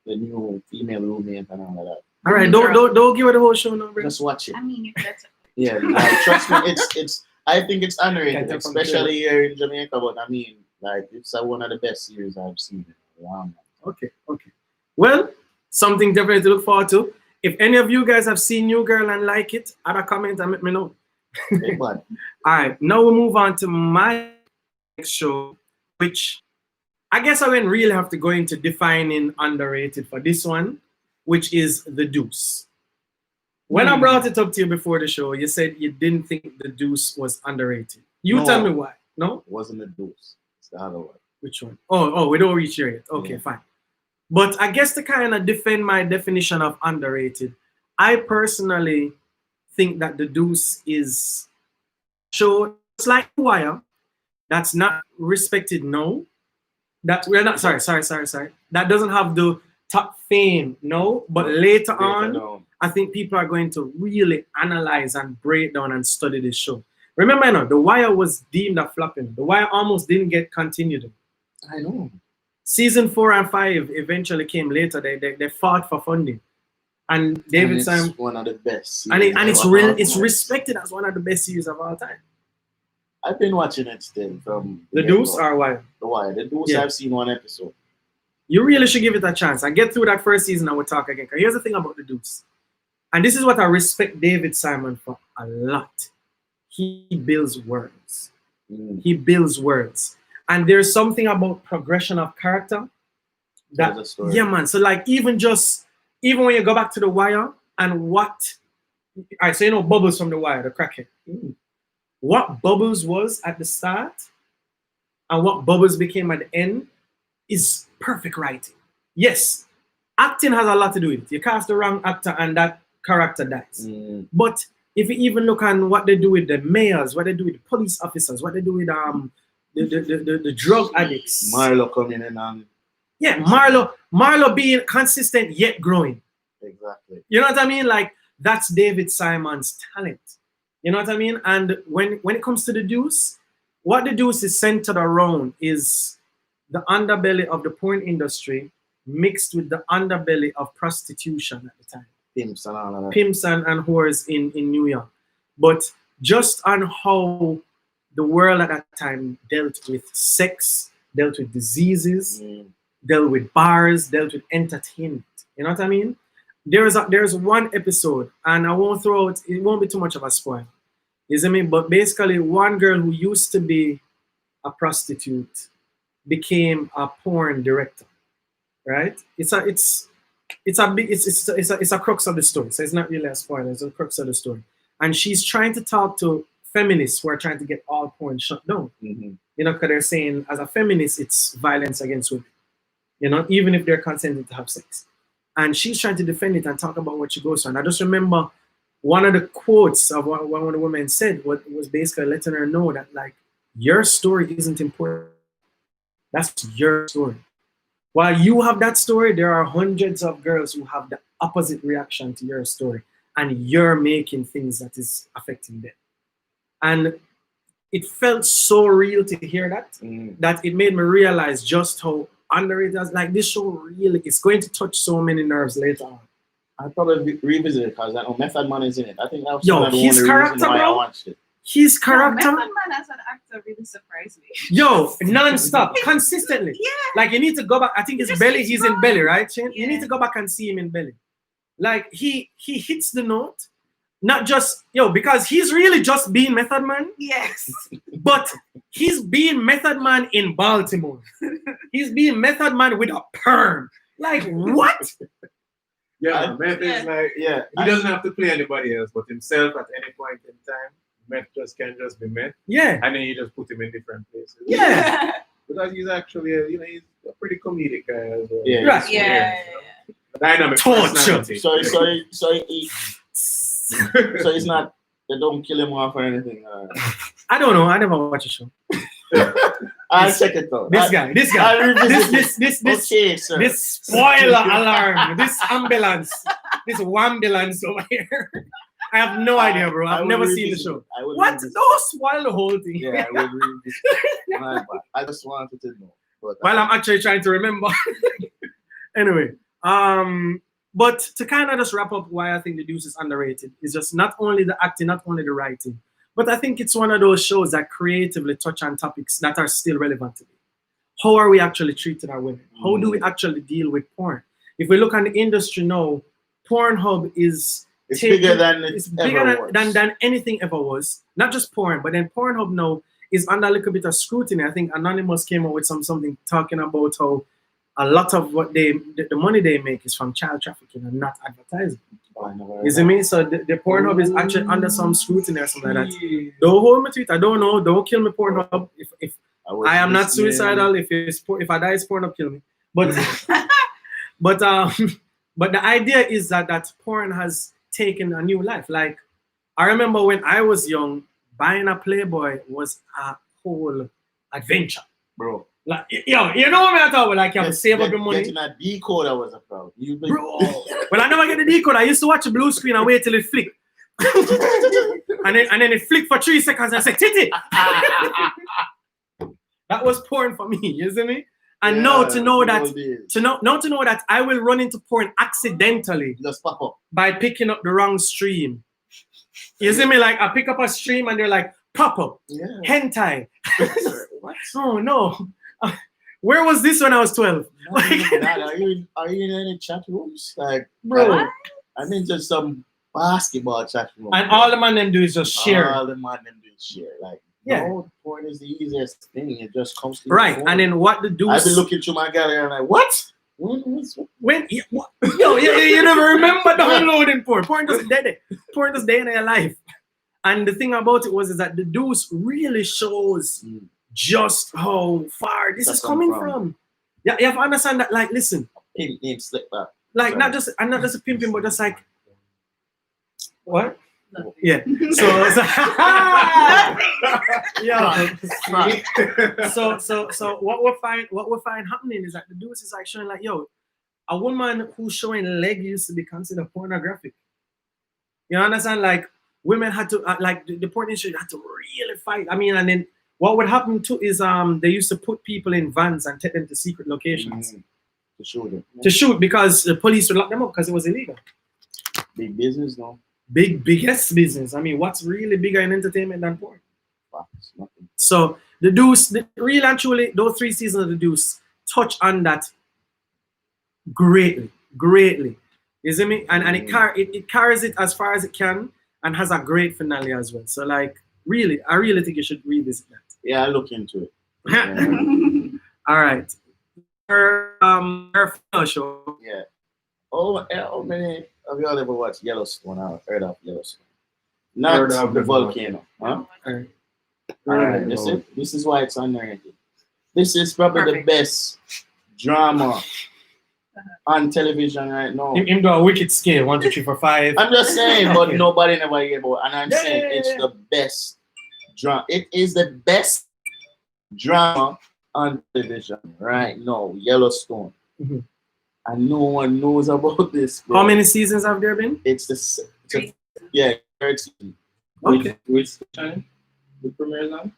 B: new female roommate and all of that.
A: All right, don't give it the whole show now, bro.
B: Just watch it.
C: I mean, if that's
B: Yeah, like, trust me, it's. I think it's underrated,
A: Can't take from
B: especially here in Jamaica. But I mean, like, it's one of the best series I've seen in a long time.
A: Okay. Well, something definitely to look forward to. If any of you guys have seen New Girl and like it, add a comment and let me know.
B: Big man.
A: All right, now we move on to my next show, which I guess I wouldn't really have to go into defining underrated for this one, which is The Deuce. When I brought it up to you before the show, you said you didn't think The Deuce was underrated. You
B: No.
A: tell me why. No?
B: It wasn't a deuce. It's the other one.
A: Which one? Oh, we don't reach here yet. Okay,
B: Yeah.
A: fine. But I guess to kind of defend my definition of underrated, I personally think that The Deuce is a show just like Wire that's not respected now. That we're not sorry. That doesn't have the top fame, no. But later on, I think people are going to really analyze and break down and study this show. Remember, now, The Wire was deemed a flopping. The Wire almost didn't get continued.
B: I know.
A: Season 4 and 5 eventually came later. They fought for funding, and David Simon,
B: one of the best.
A: and
B: series
A: it's
B: ever.
A: respected as one of the best series of all time.
B: I've been watching it still from
A: The Deuce or Wire?
B: The Wire. The Deuce.
A: Yeah.
B: I've seen one episode.
A: You really should give it a chance and get through that first season and we'll talk again. 'Cause here's the thing about The Deuce. And this is what I respect David Simon for a lot. He builds words. He builds words. And there's something about progression of character that,
B: Tells a story.
A: yeah, man. So like even when you go back to The Wire and what, all right, so you know Bubbles from The Wire, the crackhead. What Bubbles was at the start and what Bubbles became at the end is perfect writing. Yes, acting has a lot to do with it. You cast the wrong actor and that character dies. But if you even look on what they do with the mayors, what they do with the police officers, what they do with the drug addicts.
B: Marlo coming in and
A: Yeah, Marlo being consistent yet growing.
B: exactly.
A: You know what I mean? Like that's David Simon's talent. You know what I mean? And when it comes to The Deuce, what The Deuce is centered around is the underbelly of the porn industry mixed with the underbelly of prostitution at the time.
B: Pimps and all of that.
A: Pimps and whores in New York. But just on how the world at that time dealt with sex, dealt with diseases, dealt with bars, dealt with entertainment. You know what I mean? There's one episode, and I won't throw it, it won't be too much of a spoil. You see me? But basically, one girl who used to be a prostitute became a porn director. Right? It's a crux of the story. So it's not really a spoiler, it's a crux of the story. And she's trying to talk to feminists who are trying to get all porn shut down. You know, because they're saying as a feminist, it's violence against women. You know, even if they're consenting to have sex. And she's trying to defend it and talk about what she goes through. And I just remember one of the quotes of what one of the women said was basically letting her know that, like, your story isn't important. That's your story. While you have that story, there are hundreds of girls who have the opposite reaction to your story. And you're making things that is affecting them. And it felt so real to hear that, that it made me realize just how underrated. Like this show really, it's going to touch so many nerves later on.
B: I'll probably revisit it because I know Method Man is in it. I think that was
A: Yo,
B: one of the
A: his
B: only
A: character,
B: reasons why
A: bro.
B: I watched it.
A: His character,
C: Method Man as an actor really surprised me.
A: yo, non-stop, consistently.
C: Yeah.
A: Like you need to go back. I think
C: He
A: it's
C: just
A: Belly.
C: keeps
A: He's in
C: going.
A: Belly, right, Shane? You
C: Yeah.
A: need to go back and see him in Belly. Like he hits the note, not just because he's really just being Method Man,
C: Yes.
A: but he's being Method Man in Baltimore. He's being Method Man with a perm. Like what?
D: Yeah, Meth is like,
B: Yeah.
D: he doesn't have to play anybody else but himself at any point in time. Meth can just be Meth,
A: Yeah,
D: and then you just put him in different places.
A: yeah.
D: Because he's actually, he's a pretty comedic guy as well.
B: Yeah.
A: Right.
C: Yeah.
D: Dynamic
A: Torture.
D: personality.
B: So it's not, they don't kill him off or anything.
A: I don't know. I never watch a show.
B: I'll check it out.
A: This guy.
B: I'll revisit
A: This
B: Okay, sir.
A: this spoiler alarm. This ambulance. This wambulance over here. I have no idea, bro.
B: I
A: I've
B: will
A: never seen the
B: revisit
A: show.
B: it. I will
A: What?
B: revisit
A: Don't spoil the whole thing.
B: it. Yeah, I will revisit it. My bad. I just wanted to know. But,
A: While I'm actually trying to remember. Anyway, but to kind of just wrap up why I think The Deuce is underrated is just not only the acting, not only the writing, but I think it's one of those shows that creatively touch on topics that are still relevant today. How are we actually treating our women? How do we actually deal with porn? If we look at the industry now, Pornhub is
B: it's bigger than
A: it's
B: it
A: bigger
B: ever was.
A: than anything ever was. Not just porn, but then Pornhub now is under a little bit of scrutiny. I think Anonymous came up with something talking about how a lot of what the money they make is from child trafficking and not advertising. You see me? So the Pornhub is actually under some scrutiny or something like that. Don't hold me to it. I don't know. Don't kill me, Pornhub. If I am not suicidal, if I die, it's Pornhub, kill me. But but the idea is that porn has taken a new life. Like I remember when I was young, buying a Playboy was a whole adventure,
B: bro.
A: Like you know what I'm talking about? Like you have to save up your money.
B: Getting a decoder was a problem.
A: Bro, well, I never get the decoder. I used to watch a blue screen and wait till it flick. and then it flicked for 3 seconds and I said, Titty! That was porn for me, you see me? And now to know that I will run into porn accidentally
B: just pop up
A: by picking up the wrong stream. You see me? Like I pick up a stream and they're like, pop up, hentai.
B: What?
A: Oh no. Where was this when I was 12?
B: Are you in any chat rooms? Like,
A: bro,
B: I'm into some basketball chat room.
A: And all the man them do is just share.
B: All the man them do is share. Like, no, porn is the easiest thing. It just comes to
A: right. And then what the Deuce?
B: I've been looking through my gallery and I'm like, what?
A: When you never remember downloading porn. Porn just dead. Porn just dead in your life. And the thing about it is that the Deuce really shows just how far this is coming from. Yeah, you have to understand that. Like, listen,
B: Pimp slip back.
A: Like not just a pimping, but just like what? Yeah. So yeah. So what we find happening is that the Deuce is like showing like, yo, a woman who's showing leg used to be considered pornographic. You understand? Like women had to like the porn industry had to really fight. I mean, and then what would happen too is they used to put people in vans and take them to secret locations
B: to shoot them.
A: To shoot because the police would lock them up because it was illegal.
B: Big business, no.
A: Biggest business. I mean, what's really bigger in entertainment than porn?
B: Nothing. So
A: the Deuce, really and truly, those 3 seasons of the Deuce touch on that greatly. You see me? And it carries it as far as it can and has a great finale as well. So like, really, I really think you should revisit that.
B: Yeah, I'll look into it.
A: Yeah. All right. Her final show.
B: Yeah. How many of y'all ever watched Yellowstone? I've heard of Yellowstone. Not the volcano. Huh? All right. This is why it's underrated. This is probably the best drama on television right now.
A: Him do a wicked scale, 1, 2, 3, 4, 5.
B: I'm just saying, but nobody never hear about. And I'm saying it's the best drama. It is the best drama on television right now. Yellowstone. Mm-hmm. And no one knows about this. Bro.
A: How many seasons have there been?
B: It's the third season.
E: Okay. Which channel? The premiere on?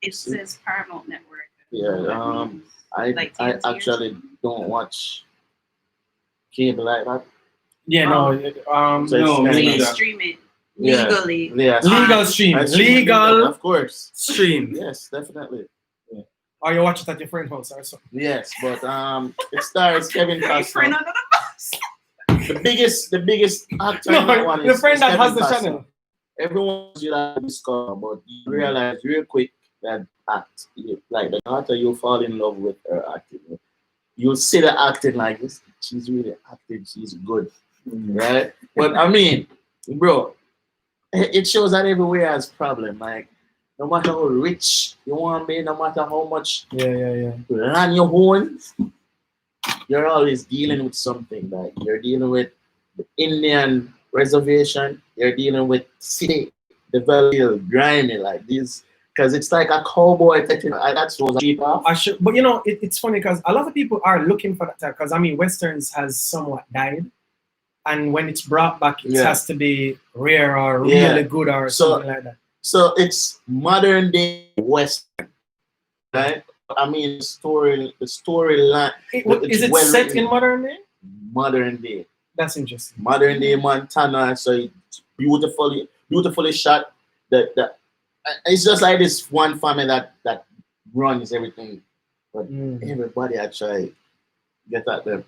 C: It says Paramount Network.
B: Yeah. I
C: Like
B: I
C: 10 years?
B: actually don't watch cable like that.
A: Yeah,
B: So
A: no,
B: it's
E: no,
C: So
E: me
C: you
E: neither.
C: stream it
B: Yeah.
C: legally.
B: Yeah.
A: legal stream,
B: I stream it,
A: legal
B: of course.
A: stream.
B: Yes, definitely.
A: Or you watch it at your friend's house or something.
B: Yes, but it stars Kevin
C: Your friend
B: Costner.
C: under the bus.
B: The biggest actor in that
A: No,
B: one
A: your
B: is
A: friend that
B: Kevin
A: has the
B: Costner.
A: channel.
B: Everyone wants you to discover, but you realize real quick that like the actor you fall in love with her acting. You'll see the acting like this. She's really acting. She's good, right? But I mean, bro, it shows that everywhere has problem. Like no matter how rich you want to be, no matter how much
A: Yeah.
B: land you own, you're always dealing with something. Like you're dealing with the Indian reservation. You're dealing with city development, grimy like this. Because it's like a cowboy taking that's was cheap off.
A: But you know, it's funny because a lot of people are looking for that type. Because I mean, westerns has somewhat died, and when it's brought back, it has to be rare or really good or something like that.
B: So it's modern day western, right? I mean, the storyline.
A: Is it set in modern day?
B: Modern day.
A: That's interesting.
B: Modern day Montana. So it's beautifully shot. It's just like this one family that runs everything, but everybody actually get at them.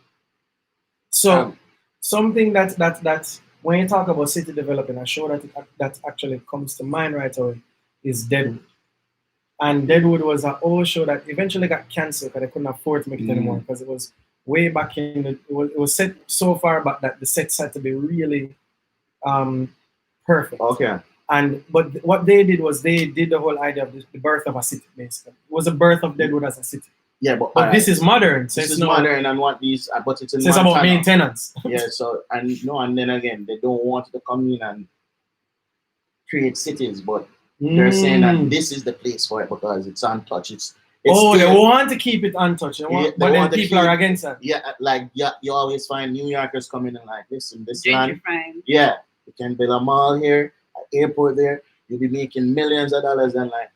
A: So something that when you talk about city development, a show that actually comes to mind right away is Deadwood. And Deadwood was an old show that eventually got canceled because they couldn't afford to make it anymore because it was way back in it was set so far back that the sets had to be really perfect.
B: Okay.
A: But what they did was they did the whole idea of the birth of a city, basically. It was the birth of Deadwood as a city.
B: Yeah, but
A: this is modern. So
B: this is modern and what these, but it's in
A: so it's about maintenance.
B: Yeah, so and then again, they don't want to come in and create cities, but they're saying that this is the place for it because it's untouched. It's
A: they want to keep it untouched. But then people are against that.
B: Yeah, like you always find New Yorkers coming in like this land.
C: Yeah,
B: you can build a mall here, an airport there. You'll be making millions of dollars, and like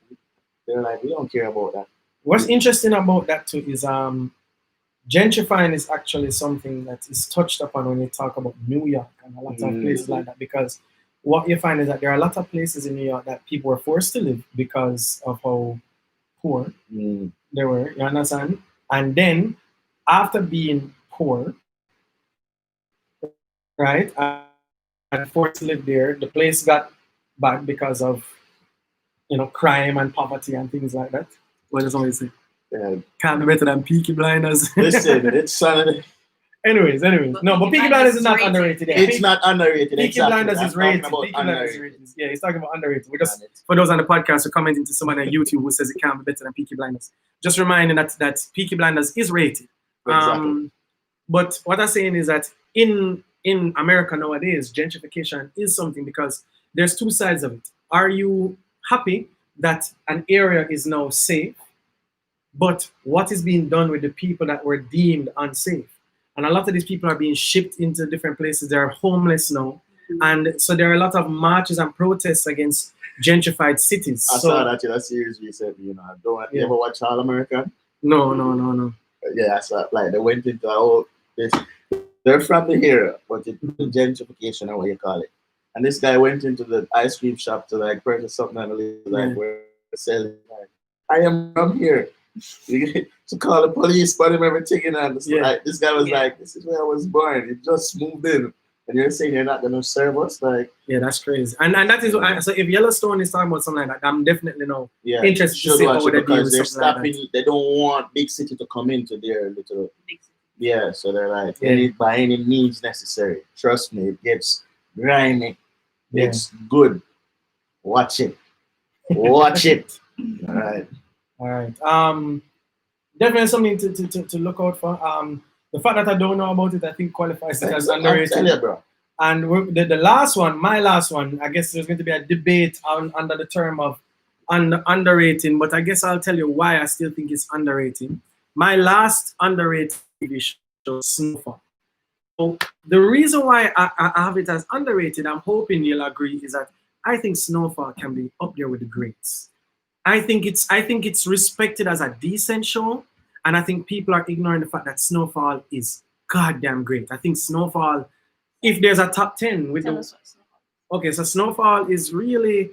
B: they're like, we don't care about that.
A: What's interesting about that too is gentrifying is actually something that is touched upon when you talk about New York and a lot of places like that, because what you find is that there are a lot of places in New York that people were forced to live because of how poor they were, you understand? And then after being poor, right, and forced to live there, the place got bad because of, crime and poverty and things like that. What does somebody say? Can't be better than Peaky Blinders.
B: Listen, it's Saturday.
A: Anyways. No, but Peaky Blinders is not underrated.
B: It's not underrated.
A: Peaky Blinders is rated. Peaky Blinders is rated. Yeah, he's talking about underrated. We just, for those on the podcast who commenting to someone on YouTube who says it can't be better than Peaky Blinders, just reminding that Peaky Blinders is rated.
B: Exactly.
A: But what I'm saying is that in America nowadays, gentrification is something because there's two sides of it. Are you happy that an area is now safe, but what is being done with the people that were deemed unsafe? And a lot of these people are being shipped into different places. They're homeless now. And so there are a lot of marches and protests against gentrified cities.
B: I saw that in a series recently, You ever watch All American?
A: No.
B: Yeah, I saw like they went into a whole this. They're from the area, but it's gentrification or what you call it. And this guy went into the ice cream shop to like purchase something and like we're selling. Like, I am from here. To call the police, but him everything, and like, this guy was like, "This is where I was born. You just moved in, and you're saying you're not gonna serve us?" Like,
A: yeah, that's crazy. And that is so. If Yellowstone is talking about something like that, I'm definitely interested to see how they deal with
B: they're
A: stopping.
B: Like they don't want big city to come into their little. Yeah, so they're like, by any means necessary. Trust me, it gets grimy.
A: Yeah.
B: It's good. Watch it. Watch it. All right.
A: Definitely something to look out for. The fact that I don't know about it, I think qualifies it as underrated.
B: Tell you, bro.
A: And the last one, my last one, I guess there's going to be a debate under the term of underrating, but I guess I'll tell you why I still think it's underrated. My last underrated TV show, Snowfall. So the reason why I have it as underrated, I'm hoping you'll agree, is that I think Snowfall can be up there with the greats. I think it's respected as a decent show, and I think people are ignoring the fact that Snowfall is goddamn great. I think Snowfall, if there's a top 10 with
C: Tell
A: the
C: us what Snowfall.
A: okay, so Snowfall is really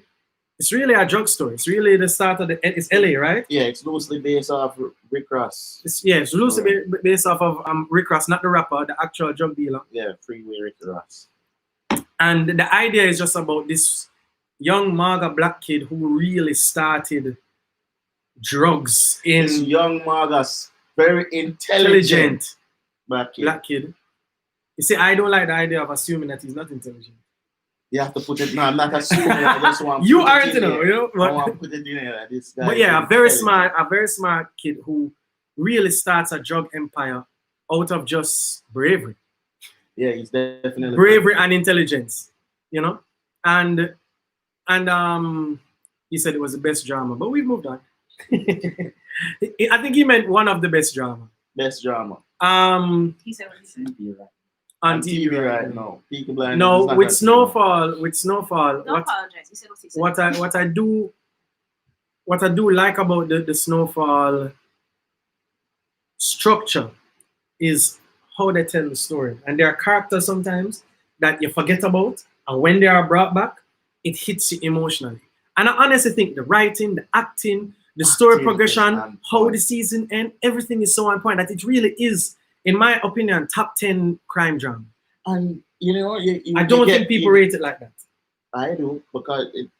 A: a drugstore. It's really the start of it's LA, right?
B: Yeah, it's loosely based off Rick Ross.
A: It's loosely based off of Rick Ross, not the rapper, the actual drug dealer.
B: Yeah, Freeway Rick Ross.
A: And the idea is just about this young MAGA black kid who really started drugs in
B: This young Margus, very intelligent black kid.
A: You see, I don't like the idea of assuming that he's not intelligent.
B: You have to put it. No, I'm not assuming. I just want.
A: You aren't, you know.
B: I want to put it in there. This guy.
A: But yeah, a very smart kid who really starts a drug empire out of just bravery.
B: Yeah, he's definitely
A: bravery and intelligence, you know. And he said it was the best drama, but we've moved on. I think he meant one of the best drama.
B: Best drama.
C: He said what he said.
A: On TV
B: right now. Peaky Blinders
A: no,
B: is not
A: with
B: that
A: Snowfall.
C: Don't apologize. He said what he said.
A: What I do like about the Snowfall structure is how they tell the story. And there are characters sometimes that you forget about, and when they are brought back, it hits you emotionally. And I honestly think the writing, the acting, the story progression, how the season ends, everything is so on point that it really is, in my opinion, top 10 crime drama.
B: And you know,
A: I don't think people rate it like that.
B: I do, because it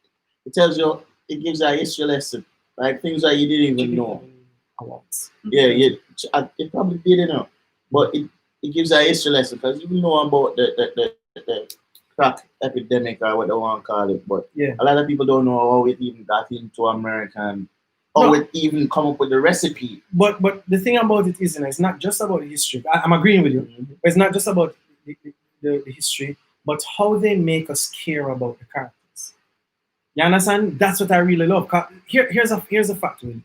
B: tells you, it gives you a history lesson, like things that you didn't even know. Yeah, it probably didn't know, but it gives a history lesson, because you know about the crack epidemic or what they want to call it, but
A: yeah,
B: a lot of people don't know how it even got into American, how it even come up with the recipe.
A: But the thing about it is, it's not just about the history. I'm agreeing with you.
B: Mm-hmm.
A: But it's not just about the history, but how they make us care about the characters. You understand? That's what I really love. Here's a fact, really.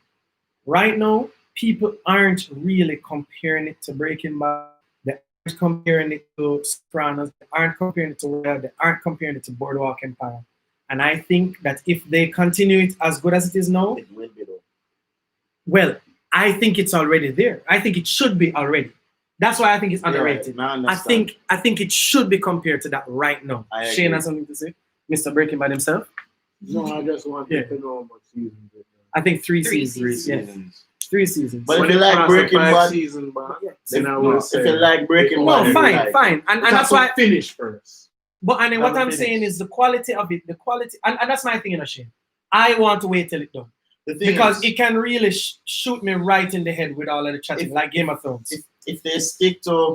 A: Right now, people aren't really comparing it to Breaking Bad. They aren't comparing it to Sopranos. They aren't comparing it to Royal. They aren't comparing it to Boardwalk Empire. And I think that if they continue it as good as it is now,
B: It will be though.
A: Well, I think it's already there. I think it should be already. That's why I think it's underrated.
B: Yeah,
A: I think it should be compared to that right now. Shane has something to say? Mr. Breaking Bad himself?
D: No, I just wanted to know what season it is.
A: I think three seasons.
B: Three
A: Yes.
B: seasons.
A: 3 seasons.
B: But if you like Breaking Bad,
D: season,
B: then I will say. If you like Breaking Bad,
A: no, fine. And that's why
D: finish first.
A: But and then what I'm saying is the quality of it, and that's my thing, Shane. I want to wait till it's done. Because it can really shoot me right in the head with all of the chatting, like Game of Thrones.
B: If they stick to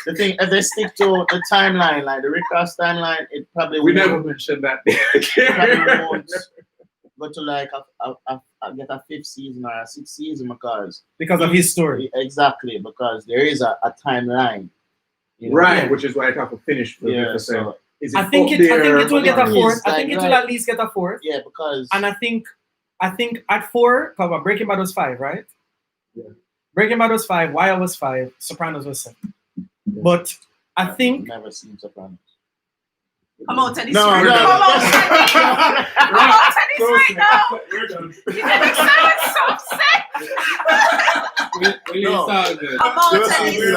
B: the thing, if they stick to the timeline, like the Rick Ross timeline, it probably
D: we never mentioned that.
B: probably won't go to like get a 5th season or a 6th season because
A: of his story.
B: Exactly, because there is a timeline. You know?
D: Right, which is why I have to finish for
B: yeah, so
A: I think it will get a 4th. I think it will at least get a 4th.
B: Yeah, because
A: and I think at 4, because Breaking Bad was 5, right?
D: Yeah.
A: Breaking Bad was 5, Wire was 5, Sopranos was 7. Yeah. But I think
B: I've never seen Sopranos.
C: Come on, Teddy's
B: No,
C: right
B: no,
C: now.
B: no.
C: Come on, Teddy's right now. You never sound so upset. Come on, Teddy's.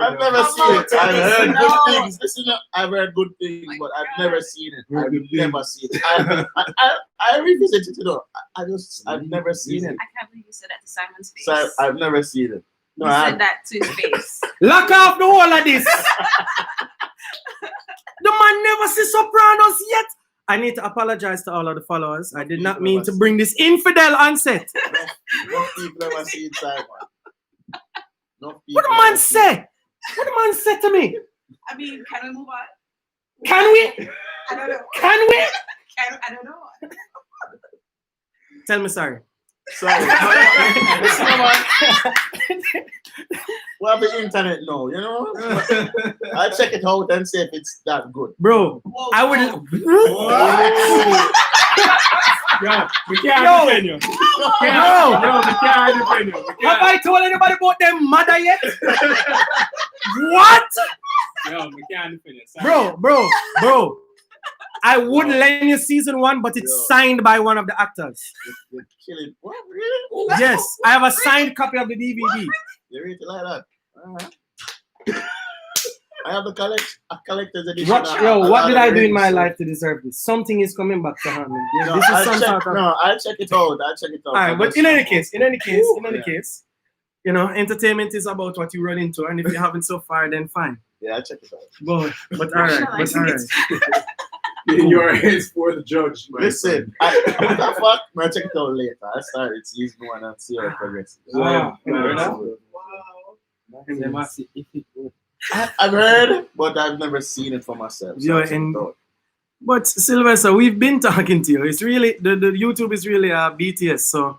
B: I've never seen it. I've heard good things. Listen, I've heard good things, but I've never seen it. I've never seen it. I revisited it though. I've never seen it.
C: I can't believe you said that to Simon's face.
B: So I've never seen it. No,
C: you said that to his face.
A: Lock off the whole of this. The man never see Sopranos yet. I need to apologize to all of the followers. I did not mean to bring this infidel on set.
B: No people ever see it, Simon.
A: What the man say? What the man said to me?
C: I mean, can we move on?
A: Can we?
C: I don't know.
A: Can we?
C: I don't know.
A: Tell me sorry.
B: Sorry. Listen, man. We have the internet now, you know? I'll check it out and see if it's that good.
A: Bro,
C: Whoa,
A: I would.
E: Yo, we can't defend you.
A: We
E: can't defend you.
A: Have I told anybody about their mother yet? What?
E: Yo, we can't defend you.
A: Bro. I would lend you season 1, but it's signed by one of the actors.
B: You're killing. What? Really?
A: Yes, I have a signed copy of the DVD.
B: What? You read it like that? I have a collector's edition.
A: What did I do in my life to deserve this? Something is coming back to happen.
B: I'll check it out. All right,
A: but in any case, you know, entertainment is about what you run into, and if you haven't so far, then fine.
B: Yeah, I'll check it out.
A: But all right.
D: Your hands for the judge.
B: Listen, what the fuck? I'll check it out later. I started season 1 and see how it progresses.
A: Wow.
B: I've heard, but I've never seen it for myself. So
A: but Sylvester, we've been talking to you. It's really the YouTube is really BTS. So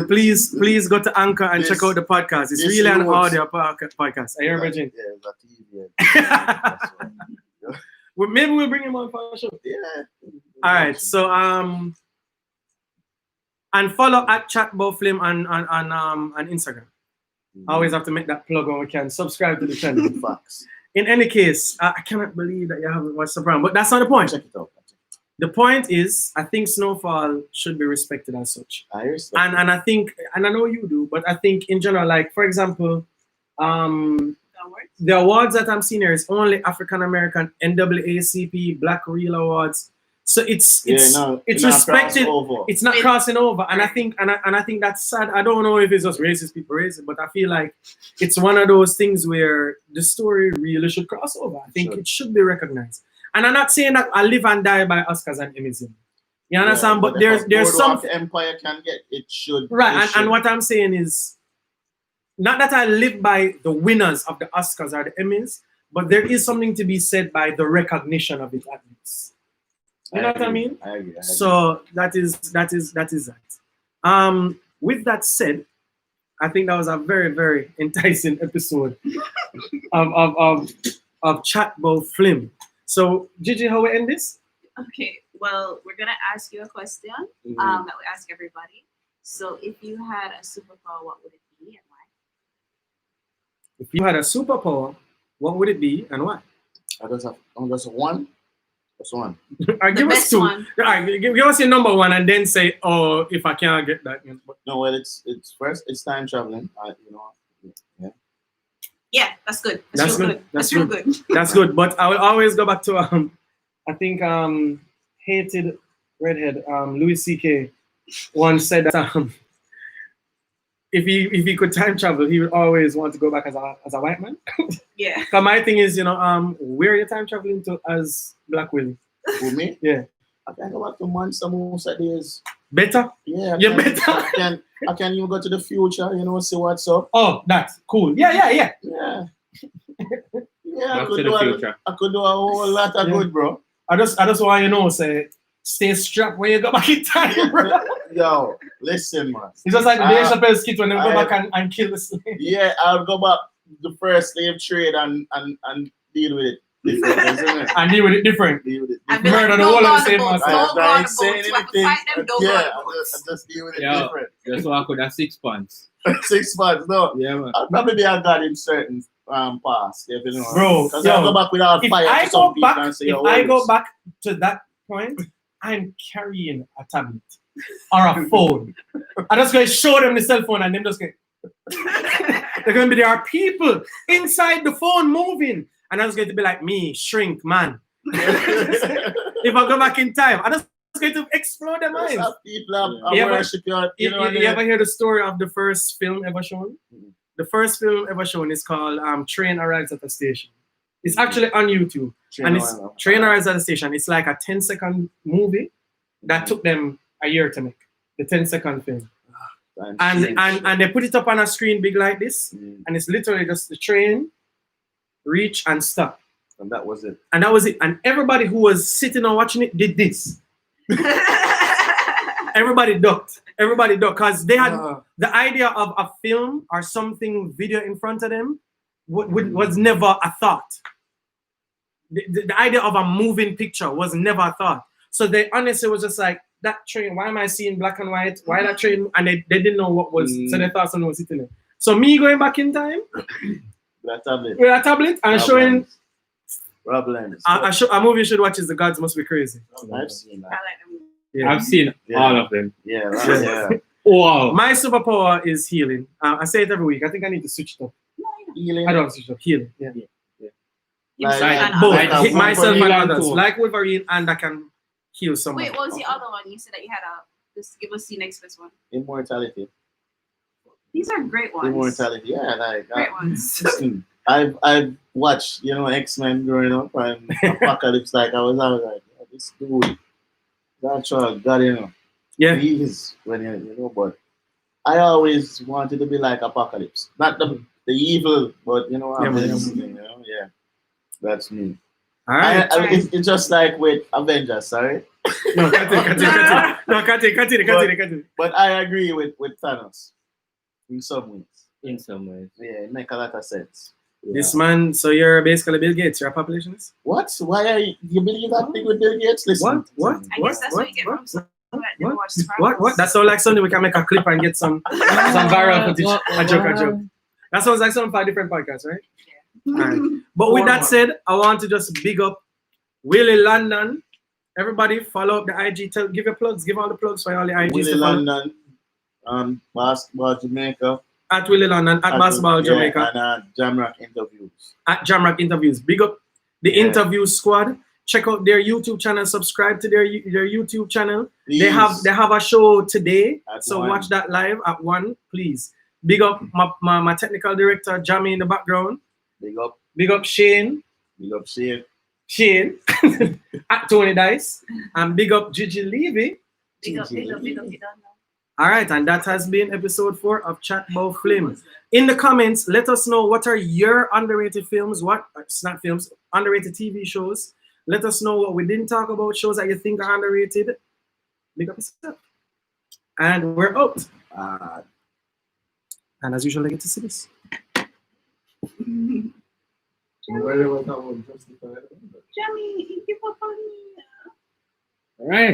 A: please go to Anchor and check out the podcast. It's really an audio podcast. Are you Virgin?
B: Yeah, it's
A: well, maybe we'll bring him on for a show.
B: Yeah.
A: All right. So and follow at Chat Bout Flim on Instagram. I always have to make that plug when we can. Subscribe to the channel.
B: Facts.
A: In any case, I cannot believe that you haven't watched the program, but that's not the point.
B: Check it out.
A: The point is, I think Snowfall should be respected as such.
B: I respect
A: and I think, and I know you do, but I think in general, like for example, the awards that I'm seeing here is only African American, NAACP, Black Reel Awards. So it's respected. It's not crossing over, and I think that's sad. I don't know if it's just racist people racist, but I feel like it's one of those things where the story really should cross over. I think it should be recognized, and I'm not saying that I live and die by Oscars and Emmys. You understand? But there's some
B: Empire can get it should
A: right, and what I'm saying is not that I live by the winners of the Oscars or the Emmys, but there is something to be said by the recognition of it at least. You know what I mean?
B: I agree.
A: So that is that. With that said, I think that was a very, very enticing episode of Chat Bout Flim. So Gigi, how we end this?
C: Okay, well, we're gonna ask you a question that we ask everybody. So if you had a superpower, what would it be and why?
A: If you had a superpower, what would it be and why?
B: I just have one. That's one.
A: All right, give us two.
C: One.
A: All right, give us your number one and then say, oh, if I can't get that.
B: No, well, it's first, it's time traveling.
C: Yeah, that's good.
A: That's
C: real
A: good.
C: That's real good.
A: That's good. But I will always go back to I think hated redhead Louis C.K. once said that if he could time travel, he would always want to go back as a white man.
C: Yeah.
A: So my thing is, where are you time traveling to as Black Willy?
B: For me?
A: Yeah.
B: I can go back to months and most days.
A: Better?
B: Yeah.
A: Better?
B: I can even go to the future, see what's up.
A: Oh, that's cool. Yeah.
B: Yeah.
E: Back to the future.
B: I could do a whole lot of good, bro.
A: I just want say, stay strapped when you go back in time, bro.
B: Yo, listen, man.
A: It's just like the Dave Chappelle skit when they go back and kill the slave.
B: Yeah, I'll go back the first slave trade and deal with it different, isn't it?
A: And deal with it different.
C: Murder
A: the whole of the same master.
B: I ain't saying anything. I just deal with it different.
E: That's why I could have 6 months.
B: 6 months, no.
E: Yeah, man.
B: I'll probably be a god in certain past, you know.
A: Bro,
B: because I'll go back without fire to some people and say,
A: if I go back to that point, I'm carrying a tablet or a phone. I'm just going to show them the cell phone and them just going they're going to be, there are people inside the phone moving. And I'm just going to be like, me, shrink, man. If I go back in time, I'm just going to explode their minds. You ever hear the story of the first film ever shown? The first film ever shown is called Train Arrives at a Station. It's actually on YouTube. Train Arrives at a Station. It's like a 10-second movie that took them a year to make. The 10-second film. And they put it up on a screen big like this. And it's literally just the train, reach and stop.
B: And that was it.
A: And everybody who was sitting and watching it did this. Everybody ducked because they had the idea of a film or something video in front of them was never a thought. The idea of a moving picture was never a thought. So they honestly was just like, that train, why am I seeing black and white? Why that train? And they didn't know what was, so they thought someone was sitting there. So me going back in time with a tablet and showing
B: Problems.
A: A movie you should watch is The Gods Must Be Crazy.
B: I've seen
C: I
B: that.
C: like them.
A: Yeah.
E: I've seen all of them.
B: Yeah,
A: Yeah.
B: yeah.
E: Wow.
A: My superpower is healing. I say it every week. I think I need to switch it up.
B: Healing.
A: I don't switch it up. Healing. Yeah.
B: Like-
C: And
A: Both.
B: like a
A: Hit myself and
E: Wolverine
A: others.
E: too.
A: Like Wolverine, and I can heal someone.
C: Wait, what was the other one? You said that you had just give us the next best one.
B: Immortality.
C: These are great ones.
B: Immortality. Yeah, like
C: Great ones.
B: listen, I've watched, X-Men growing up and Apocalypse, like I was like, yeah, this dude, that's God,
A: Yeah.
B: he is when but I always wanted to be like Apocalypse. Not the evil, but amazing, yeah. That's me.
A: All right.
B: It's just like with Avengers, sorry.
A: No, continue. No, continue.
B: But I agree with Thanos in some ways.
E: In some ways.
B: Yeah, it make a lot of sense.
A: This man, so you're basically Bill Gates, you're a populationist?
B: What? Why are you believe that thing with Bill Gates? Listen.
A: What?
C: I guess that's what you get from someone that never watched Star
A: What?
C: Wars.
A: That sounds like something we can make a clip and get some viral footage. A joke. That sounds like something for a different podcast, right? Alright. But with that said, I want to just big up Willy London. Everybody follow up the IG. Give your plugs. Give all the plugs for all the IGs.
B: Willy London, Basketball Jamaica.
A: At Willy London, at Basketball Jamaica.
B: And Jamrock Interviews.
A: At Jamrock Interviews. Big up the interview squad. Check out their YouTube channel. Subscribe to their YouTube channel.
B: Please.
A: They have a show today.
B: At
A: So
B: 1.
A: watch that live at 1, please. Big up my technical director, Jamie, in the background.
B: Big up.
A: Big up Shane.
B: Big up Shane.
A: Shane. At Tony Dice. And big up Jheanelle Levy.
C: Big up, you don't know.
A: All right, and that has been episode 4 of Chat Bout Flim. In the comments, let us know what are your underrated films, underrated TV shows. Let us know what we didn't talk about, shows that you think are underrated. Big up yourself. And we're out. And as usual, I get to see this.
C: Jamie,
D: Whatever that was justified.
C: you keep up on me.
E: All right.